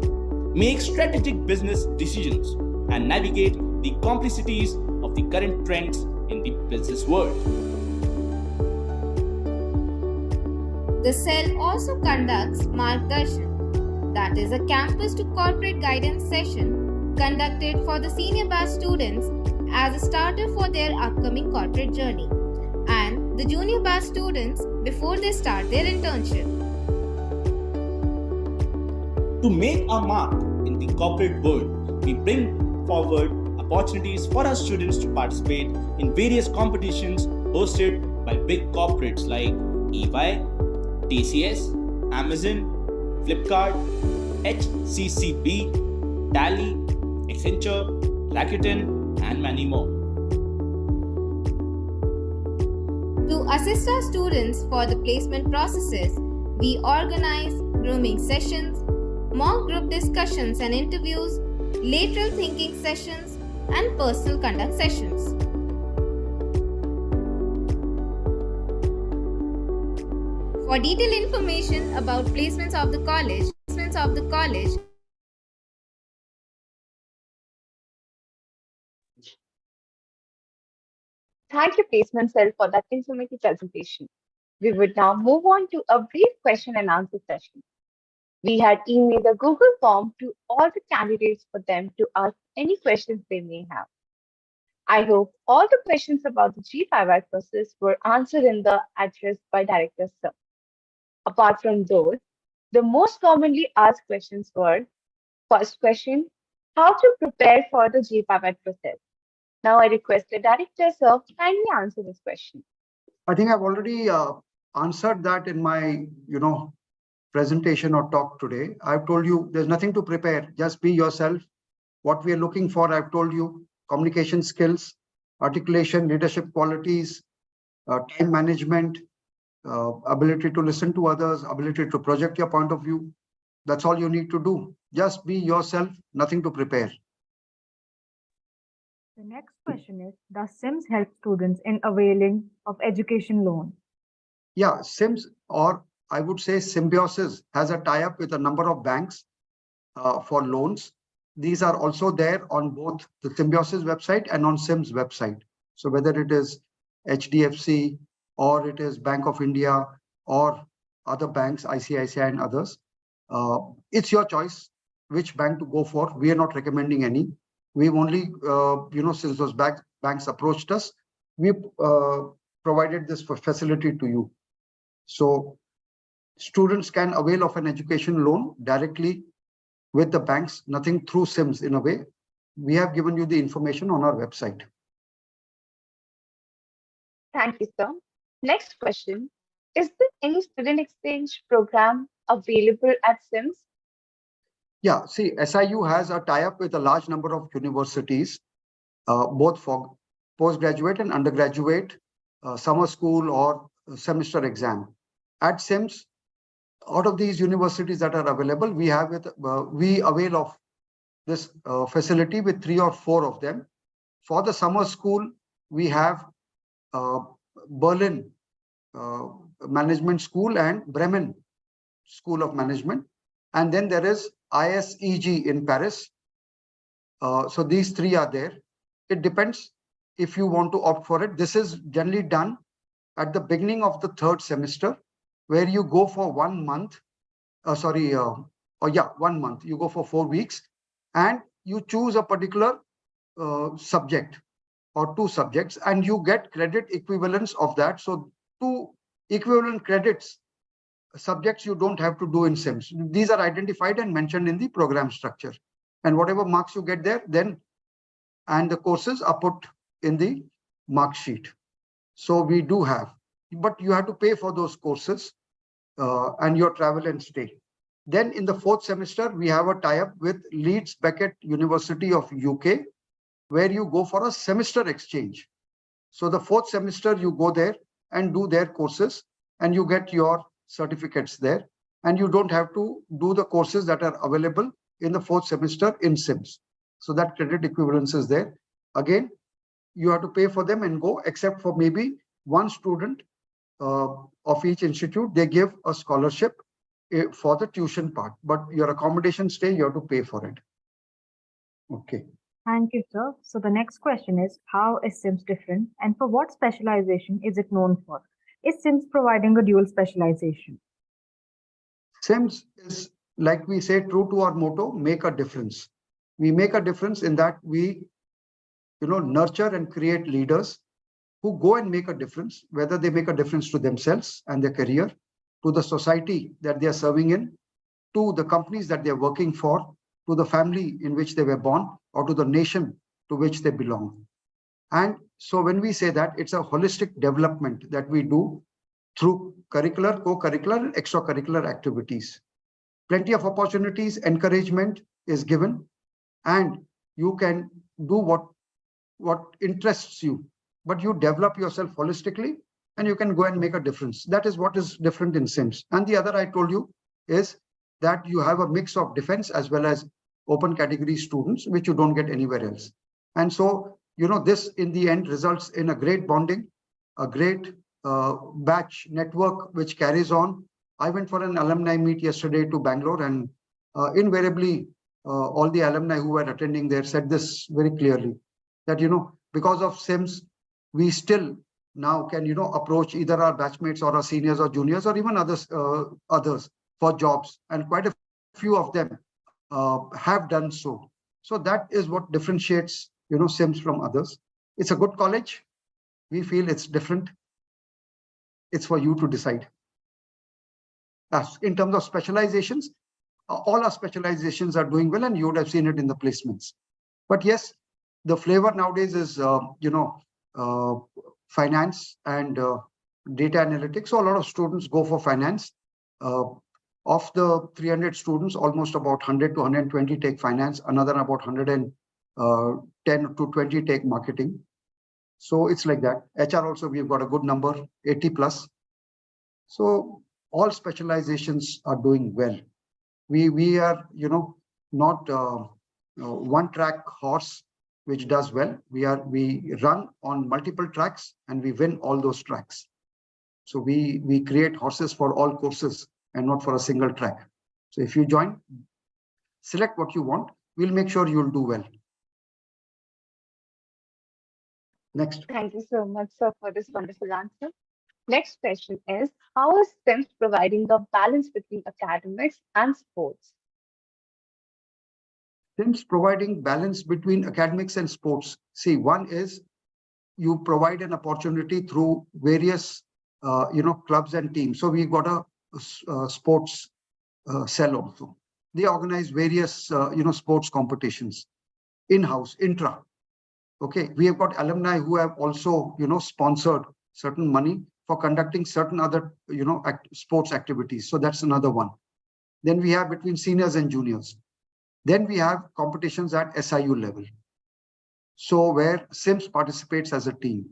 make strategic business decisions, and navigate the complexities of the current trends in the business world. The cell also conducts Margdarshan, that is a campus to corporate guidance session conducted for the senior batch students as a starter for their upcoming corporate journey, and the junior batch students before they start their internship. To make our mark in the corporate world, we bring forward opportunities for our students to participate in various competitions hosted by big corporates like EY, TCS, Amazon, Flipkart, HCCB, Tally, Accenture, Rakuten, and many more. To assist our students for the placement processes, we organize grooming sessions, mock group discussions and interviews, lateral thinking sessions, and personal conduct sessions. For detailed information about placements of the college, Thank you, Placement Cell, for that informative presentation. We would now move on to a brief question and answer session. We had emailed a Google form to all the candidates for them to ask any questions they may have. I hope all the questions about the GEPIWAT process were answered in the address by Director Sir. Apart from those, the most commonly asked questions were: first question, how to prepare for the GEPIWAT process? Now I request the Director Sir to kindly answer this question. I think I've already answered that in my, presentation or talk today. I've told you there's nothing to prepare. Just be yourself. What we are looking for, I've told you: communication skills, articulation, leadership qualities, time management, ability to listen to others, ability to project your point of view. That's all you need to do. Just be yourself, nothing to prepare. The next question is, does SIMS help students in availing of education loan? Yeah, SIMS, or I would say Symbiosis, has a tie-up with a number of banks for loans. These are also there on both the Symbiosis website and on SIMS website. So whether it is HDFC or it is Bank of India or other banks, ICICI and others, it's your choice which bank to go for. We are not recommending any. We've only, since those banks approached us, we provided this facility to you. So students can avail of an education loan directly with the banks, nothing through SIMS in a way. We have given you the information on our website. Thank you, sir. Next question. Is there any student exchange program available at SIMS? Yeah, see, SIU has a tie-up with a large number of universities, both for postgraduate and undergraduate, summer school or semester exam. At SIMS, out of these universities that are available, we avail of this facility with 3 or 4 of them. For the summer school, we have Berlin Management School and Bremen School of Management. And then there is ISEG in Paris. So these 3 are there. It depends if you want to opt for it. This is generally done at the beginning of the 3rd semester, where you go for 1 month. 1 month. You go for 4 weeks and you choose a particular subject or 2 subjects, and you get credit equivalence of that. So 2 equivalent credits subjects you don't have to do in SIMS. These are identified and mentioned in the program structure. And whatever marks you get there, and the courses are put in the mark sheet. So we do have, but you have to pay for those courses and your travel and stay. Then in the 4th semester, we have a tie-up with Leeds Beckett University of UK, where you go for a semester exchange. So the 4th semester, you go there and do their courses and you get your certificates there. And you don't have to do the courses that are available in the 4th semester in SIMS. So that credit equivalence is there. Again, you have to pay for them and go, except for maybe 1 student of each institute. They give a scholarship for the tuition part, but your accommodation stay, you have to pay for it. Okay. Thank you, sir. So the next question is, how is SIMS different and for what specialization is it known for? Is SIMS providing a dual specialization? SIMS is, like we say, true to our motto, make a difference. We make a difference in that we, nurture and create leaders who go and make a difference, whether they make a difference to themselves and their career, to the society that they are serving in, to the companies that they are working for, to the family in which they were born, or to the nation to which they belong. And so when we say that, it's a holistic development that we do through curricular, co-curricular, and extracurricular activities. Plenty of opportunities, encouragement is given, and you can do what interests you, but you develop yourself holistically and you can go and make a difference. That is what is different in SIMS. And the other I told you is that you have a mix of defense as well as open category students, which you don't get anywhere else. And so, this in the end results in a great bonding, a great batch network, which carries on. I went for an alumni meet yesterday to Bangalore, and invariably, all the alumni who were attending there said this very clearly, that, because of SIMS, we still now can, approach either our batchmates or our seniors or juniors or even others for jobs. And quite a few of them have done so. So that is what differentiates, SIMS from others. It's a good college. We feel it's different. It's for you to decide. In terms of specializations, all our specializations are doing well, and you would have seen it in the placements. But yes, the flavor nowadays is, finance and data analytics. So a lot of students go for finance. Of the 300 students, almost about 100 to 120 take finance, another about 110 to 20 take marketing. So it's like that. HR also, we've got a good number, 80 plus. So all specializations are doing well. We are, not one track horse which does well. We run on multiple tracks and we win all those tracks. So we create horses for all courses and not for a single track. So if you join, select what you want. We'll make sure you'll do well. Next. Thank you so much, sir, for this wonderful answer. Next question is, how is SIMS providing the balance between academics and sports? SIMS providing balance between academics and sports. See, one is you provide an opportunity through various, clubs and teams. So we got a sports cell also. They organize various, sports competitions, in-house, intra. Okay, we have got alumni who have also, sponsored certain money for conducting certain other, sports activities. So that's another one. Then we have between seniors and juniors. Then we have competitions at SIU level. So where SIMS participates as a team.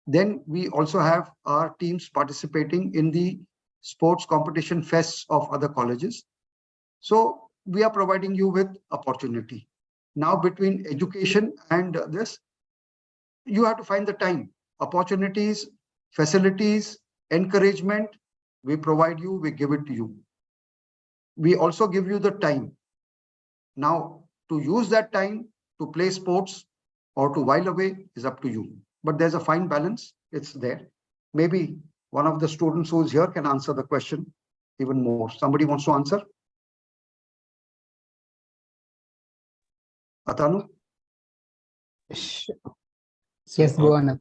Then we also have our teams participating in the sports competition fests of other colleges. So we are providing you with opportunity. Now between education and this, you have to find the time, opportunities, facilities, encouragement. We provide you, we give it to you. We also give you the time. Now to use that time to play sports or to while away is up to you. But there's a fine balance, it's there. Maybe one of the students who is here can answer the question even more. Somebody wants to answer? Atanu? Yes, go on.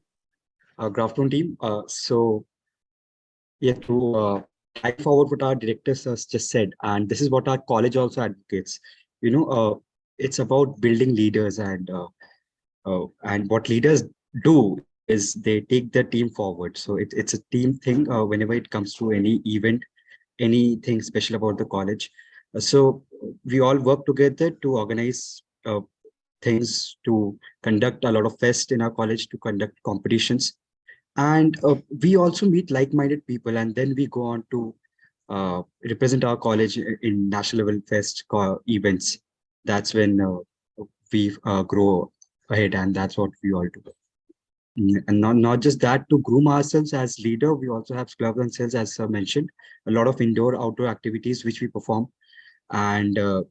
Good afternoon, team. To carry forward what our directors has just said, and this is what our college also advocates. It's about building leaders, and what leaders do is they take the team forward. So it's a team thing whenever it comes to any event, anything special about the college. So we all work together to organize things, to conduct a lot of fest in our college, to conduct competitions. And we also meet like-minded people, and then we go on to represent our college in national level fest events. That's when we grow ahead, and that's what we all do. And not just that, to groom ourselves as leader, we also have clubs and cells, as mentioned, a lot of indoor, outdoor activities which we perform. And to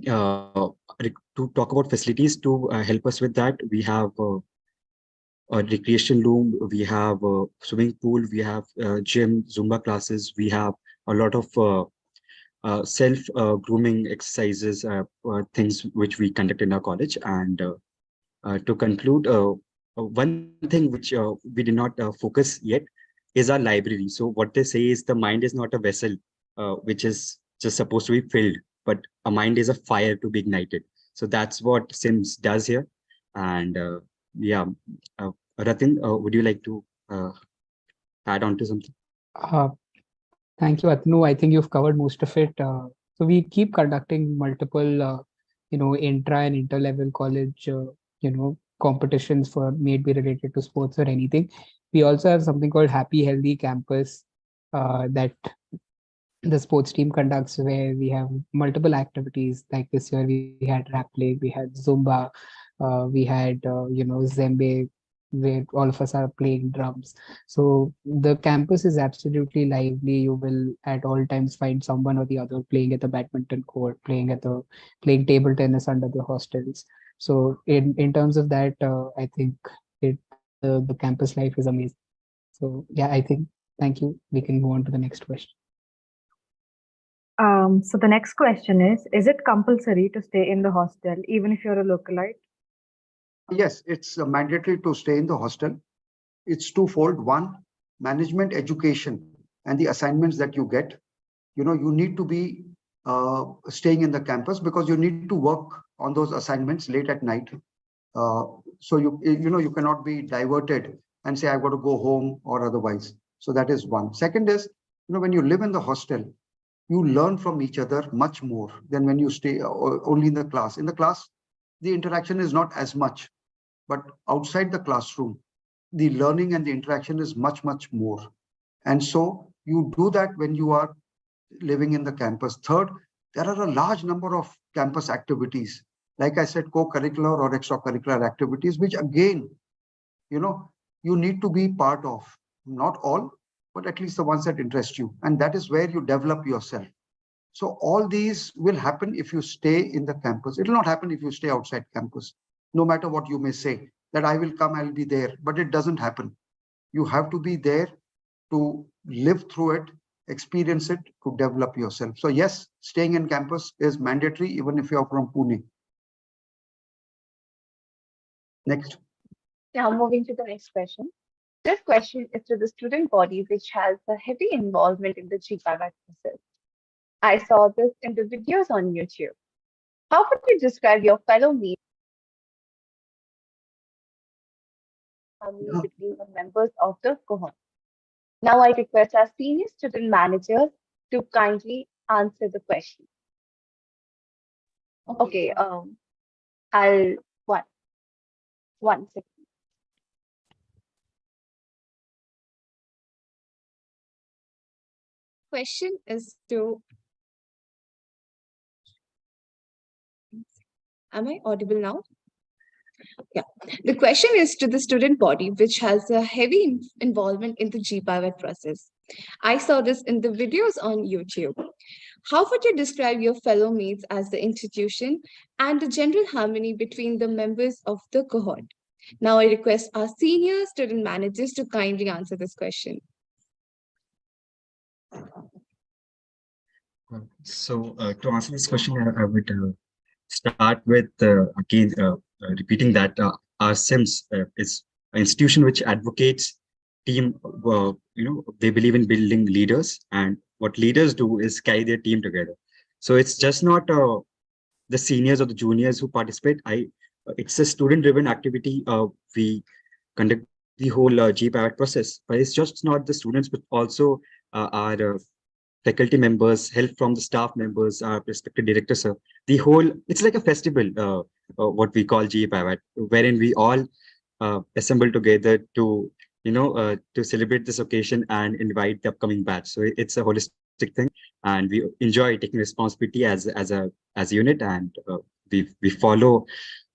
talk about facilities to help us with that, we have a recreation room, we have a swimming pool, we have gym, Zumba classes, we have a lot of self grooming exercises, things which we conduct in our college. And to conclude, one thing which we did not focus yet is our library. So what they say is the mind is not a vessel which is just supposed to be filled, but a mind is a fire to be ignited. So that's what SIMS does here. And Ratin, would you like to add on to something? Thank you, Atnu. I think you've covered most of it. So we keep conducting multiple, intra and inter-level college, competitions for may it be related to sports or anything. We also have something called Happy Healthy Campus that the sports team conducts, where we have multiple activities. Like this year we had rap play, we had Zumba, we had Zembe, where all of us are playing drums. So the campus is absolutely lively. You will at all times find someone or the other playing at the badminton court, playing table tennis under the hostels. So in terms of that, I think the campus life is amazing. So yeah, thank you. We can move on to the next question. So the next question is it compulsory to stay in the hostel even if you're a localite? Yes, it's mandatory to stay in the hostel. It's twofold. One, management education and the assignments that you get. You need to be staying in the campus because you need to work on those assignments late at night. So you cannot be diverted and say, I've got to go home or otherwise. So that is one. Second is, when you live in the hostel, you learn from each other much more than when you stay only in the class. In the class, the interaction is not as much, but outside the classroom, the learning and the interaction is much, much more. And so you do that when you are living in the campus. Third, there are a large number of campus activities, like I said, co-curricular or extracurricular activities, which again, you need to be part of. Not all, but at least the ones that interest you. And that is where you develop yourself. So all these will happen if you stay in the campus. It will not happen if you stay outside campus, no matter what you may say, that I will come, I'll be there, but it doesn't happen. You have to be there to live through it, experience it, to develop yourself. So yes, staying in campus is mandatory, even if you're from Pune. Next. Now moving to the next question. This question is to the student body, which has a heavy involvement in the GEPIWAT process. I saw this in the videos on YouTube. How would you describe your fellow mates between the members of the cohort? Now I request our senior student managers to kindly answer the question. Okay, I'll one second. Question is to, am I audible now? Yeah, the question is to the student body, which has a heavy involvement in the GEPIWAT process. I saw this in the videos on YouTube. How would you describe your fellow mates as the institution and the general harmony between the members of the cohort? Now I request our senior student managers to kindly answer this question. So to answer this question, I would start with again repeating that our SIMS is an institution which advocates team. They believe in building leaders, and what leaders do is carry their team together. So it's just not the seniors or the juniors who participate. It's a student-driven activity. We conduct the whole GEPIWAT process, but it's just not the students, but also our faculty members, help from the staff members, our respected directors. The whole, it's like a festival, what we call GEPIWAT, wherein we all assemble together to, to celebrate this occasion and invite the upcoming batch. So it's a holistic thing, and we enjoy taking responsibility as a unit, and we follow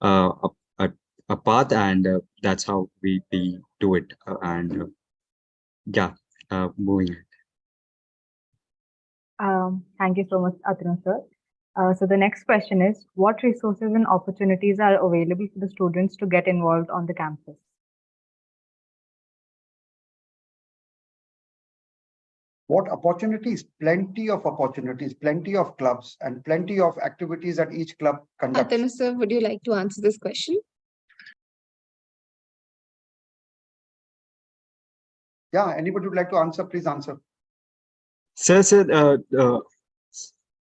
a path, and that's how we do it. Moving. Thank you so much, Atanu sir. So the next question is, what resources and opportunities are available for the students to get involved on the campus? What opportunities? Plenty of opportunities, plenty of clubs, and plenty of activities that each club conducts. Atanu sir, would you like to answer this question? Yeah, anybody would like to answer, please answer. Sir,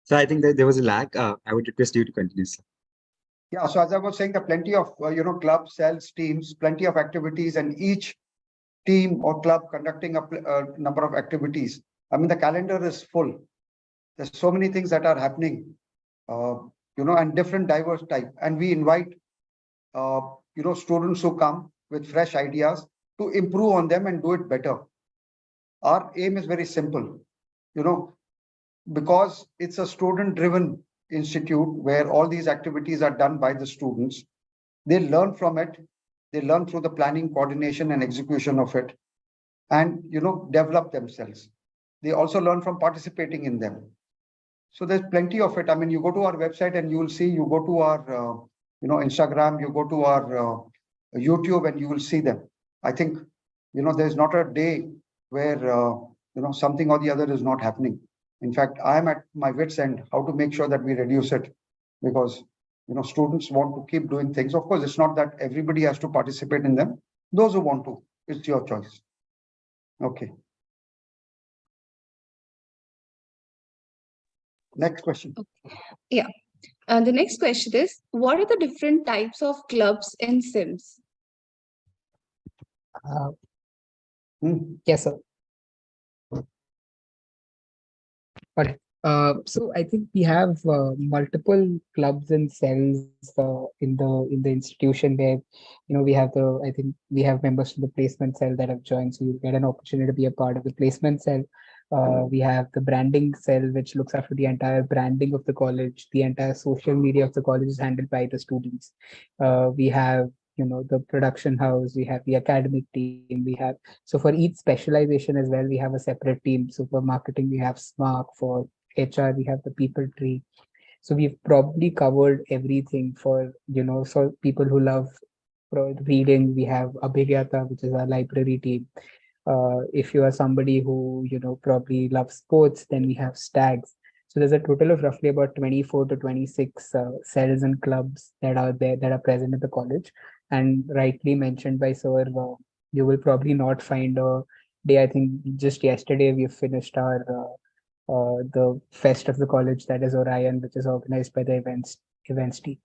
I think that there was a lag. I would request you to continue, sir. Yeah, so as I was saying, there are plenty of clubs, cells, teams, plenty of activities, and each team or club conducting a number of activities. I mean, the calendar is full. There's so many things that are happening, and different diverse type. And we invite, students who come with fresh ideas to improve on them and do it better. Our aim is very simple, because it's a student-driven institute where all these activities are done by the students. They learn from it. They learn through the planning, coordination, and execution of it, and develop themselves. They also learn from participating in them. So there's plenty of it. I mean, you go to our website and you will see. You go to our Instagram. You go to our YouTube and you will see them. I think there's not a day where something or the other is not happening. In fact, I am at my wit's end how to make sure that we reduce it, because students want to keep doing things. Of course, it's not that everybody has to participate in them. Those who want to, it's your choice. Okay. Next question. Yeah. The next question is, what are the different types of clubs in SIMS? Yes, sir. Okay. So I think we have multiple clubs and cells in the institution where we have I think we have members from the placement cell that have joined, so you get an opportunity to be a part of the placement cell. We have the branding cell, which looks after the entire branding of the college. The entire social media of the college is handled by the students. We have the production house, we have the academic team, we have, so for each specialization as well, we have a separate team. So for marketing we have SMART, for HR we have the people tree. So we've probably covered everything for so people who love reading, we have Abhigyata, which is our library team. If you are somebody who probably loves sports, then we have stags. So there's a total of roughly about 24 to 26 cells and clubs that are there, that are present at the college. And rightly mentioned by Sir, you will probably not find a day. I think just yesterday we finished our the fest of the college, that is Orion, which is organized by the events team.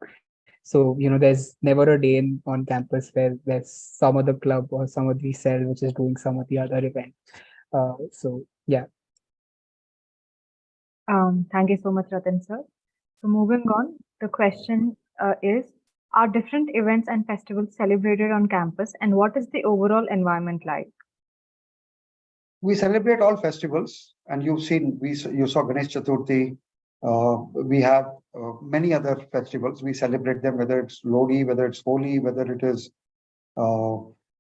So there's never a day on campus where there's some other club or some other cell which is doing some of the other event. So yeah. Thank you so much, Ratan sir. So moving on, the question is, are different events and festivals celebrated on campus, and what is the overall environment like? We celebrate all festivals, and you've seen, you saw Ganesh Chaturthi. We have many other festivals. We celebrate them, whether it's Lodi, whether it's Holi, whether it is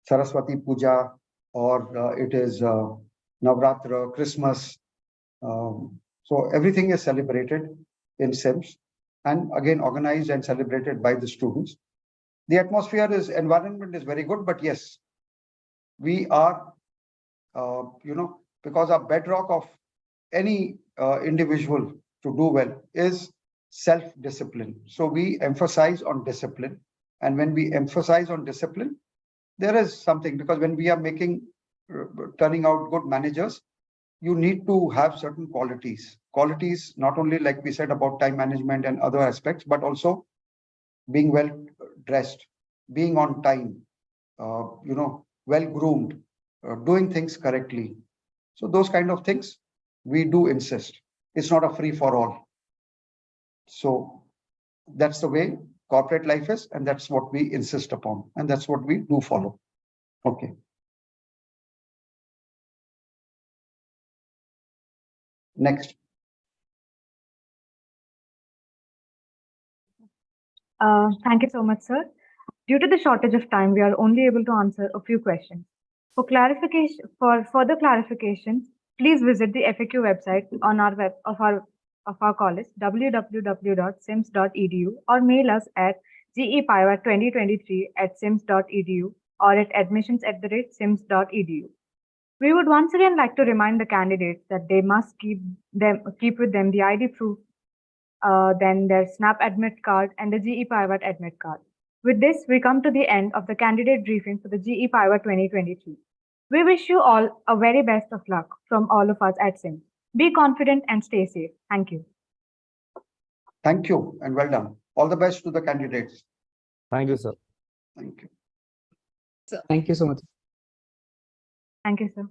Saraswati Puja, or it is Navratra, Christmas. So everything is celebrated in SIMS, and again organized and celebrated by the students. The environment is very good, but yes, we are, because our bedrock of any individual to do well is self-discipline. So we emphasize on discipline. And when we emphasize on discipline, there is something, because when we are turning out good managers, you need to have certain qualities. Qualities, not only like we said about time management and other aspects, but also being well dressed, being on time, well groomed, doing things correctly. So those kind of things we do insist. It's not a free for all. So that's the way corporate life is, and that's what we insist upon, and that's what we do follow. Okay. Next. Thank you so much, sir. Due to the shortage of time, we are only able to answer a few questions. For further clarification, please visit the FAQ website on our of our college, www.sims.edu, or mail us at GEPIWAT2023@sims.edu or at admissions@sims.edu. We would once again like to remind the candidates that they must keep with them the ID proof, then their SNAP admit card and the GEPIWAT admit card. With this, we come to the end of the candidate briefing for the GEPIWAT 2023. We wish you all a very best of luck from all of us at SIMS. Be confident and stay safe. Thank you. Thank you and well done. All the best to the candidates. Thank you, sir. Thank you. Thank you so much. Thank you, sir.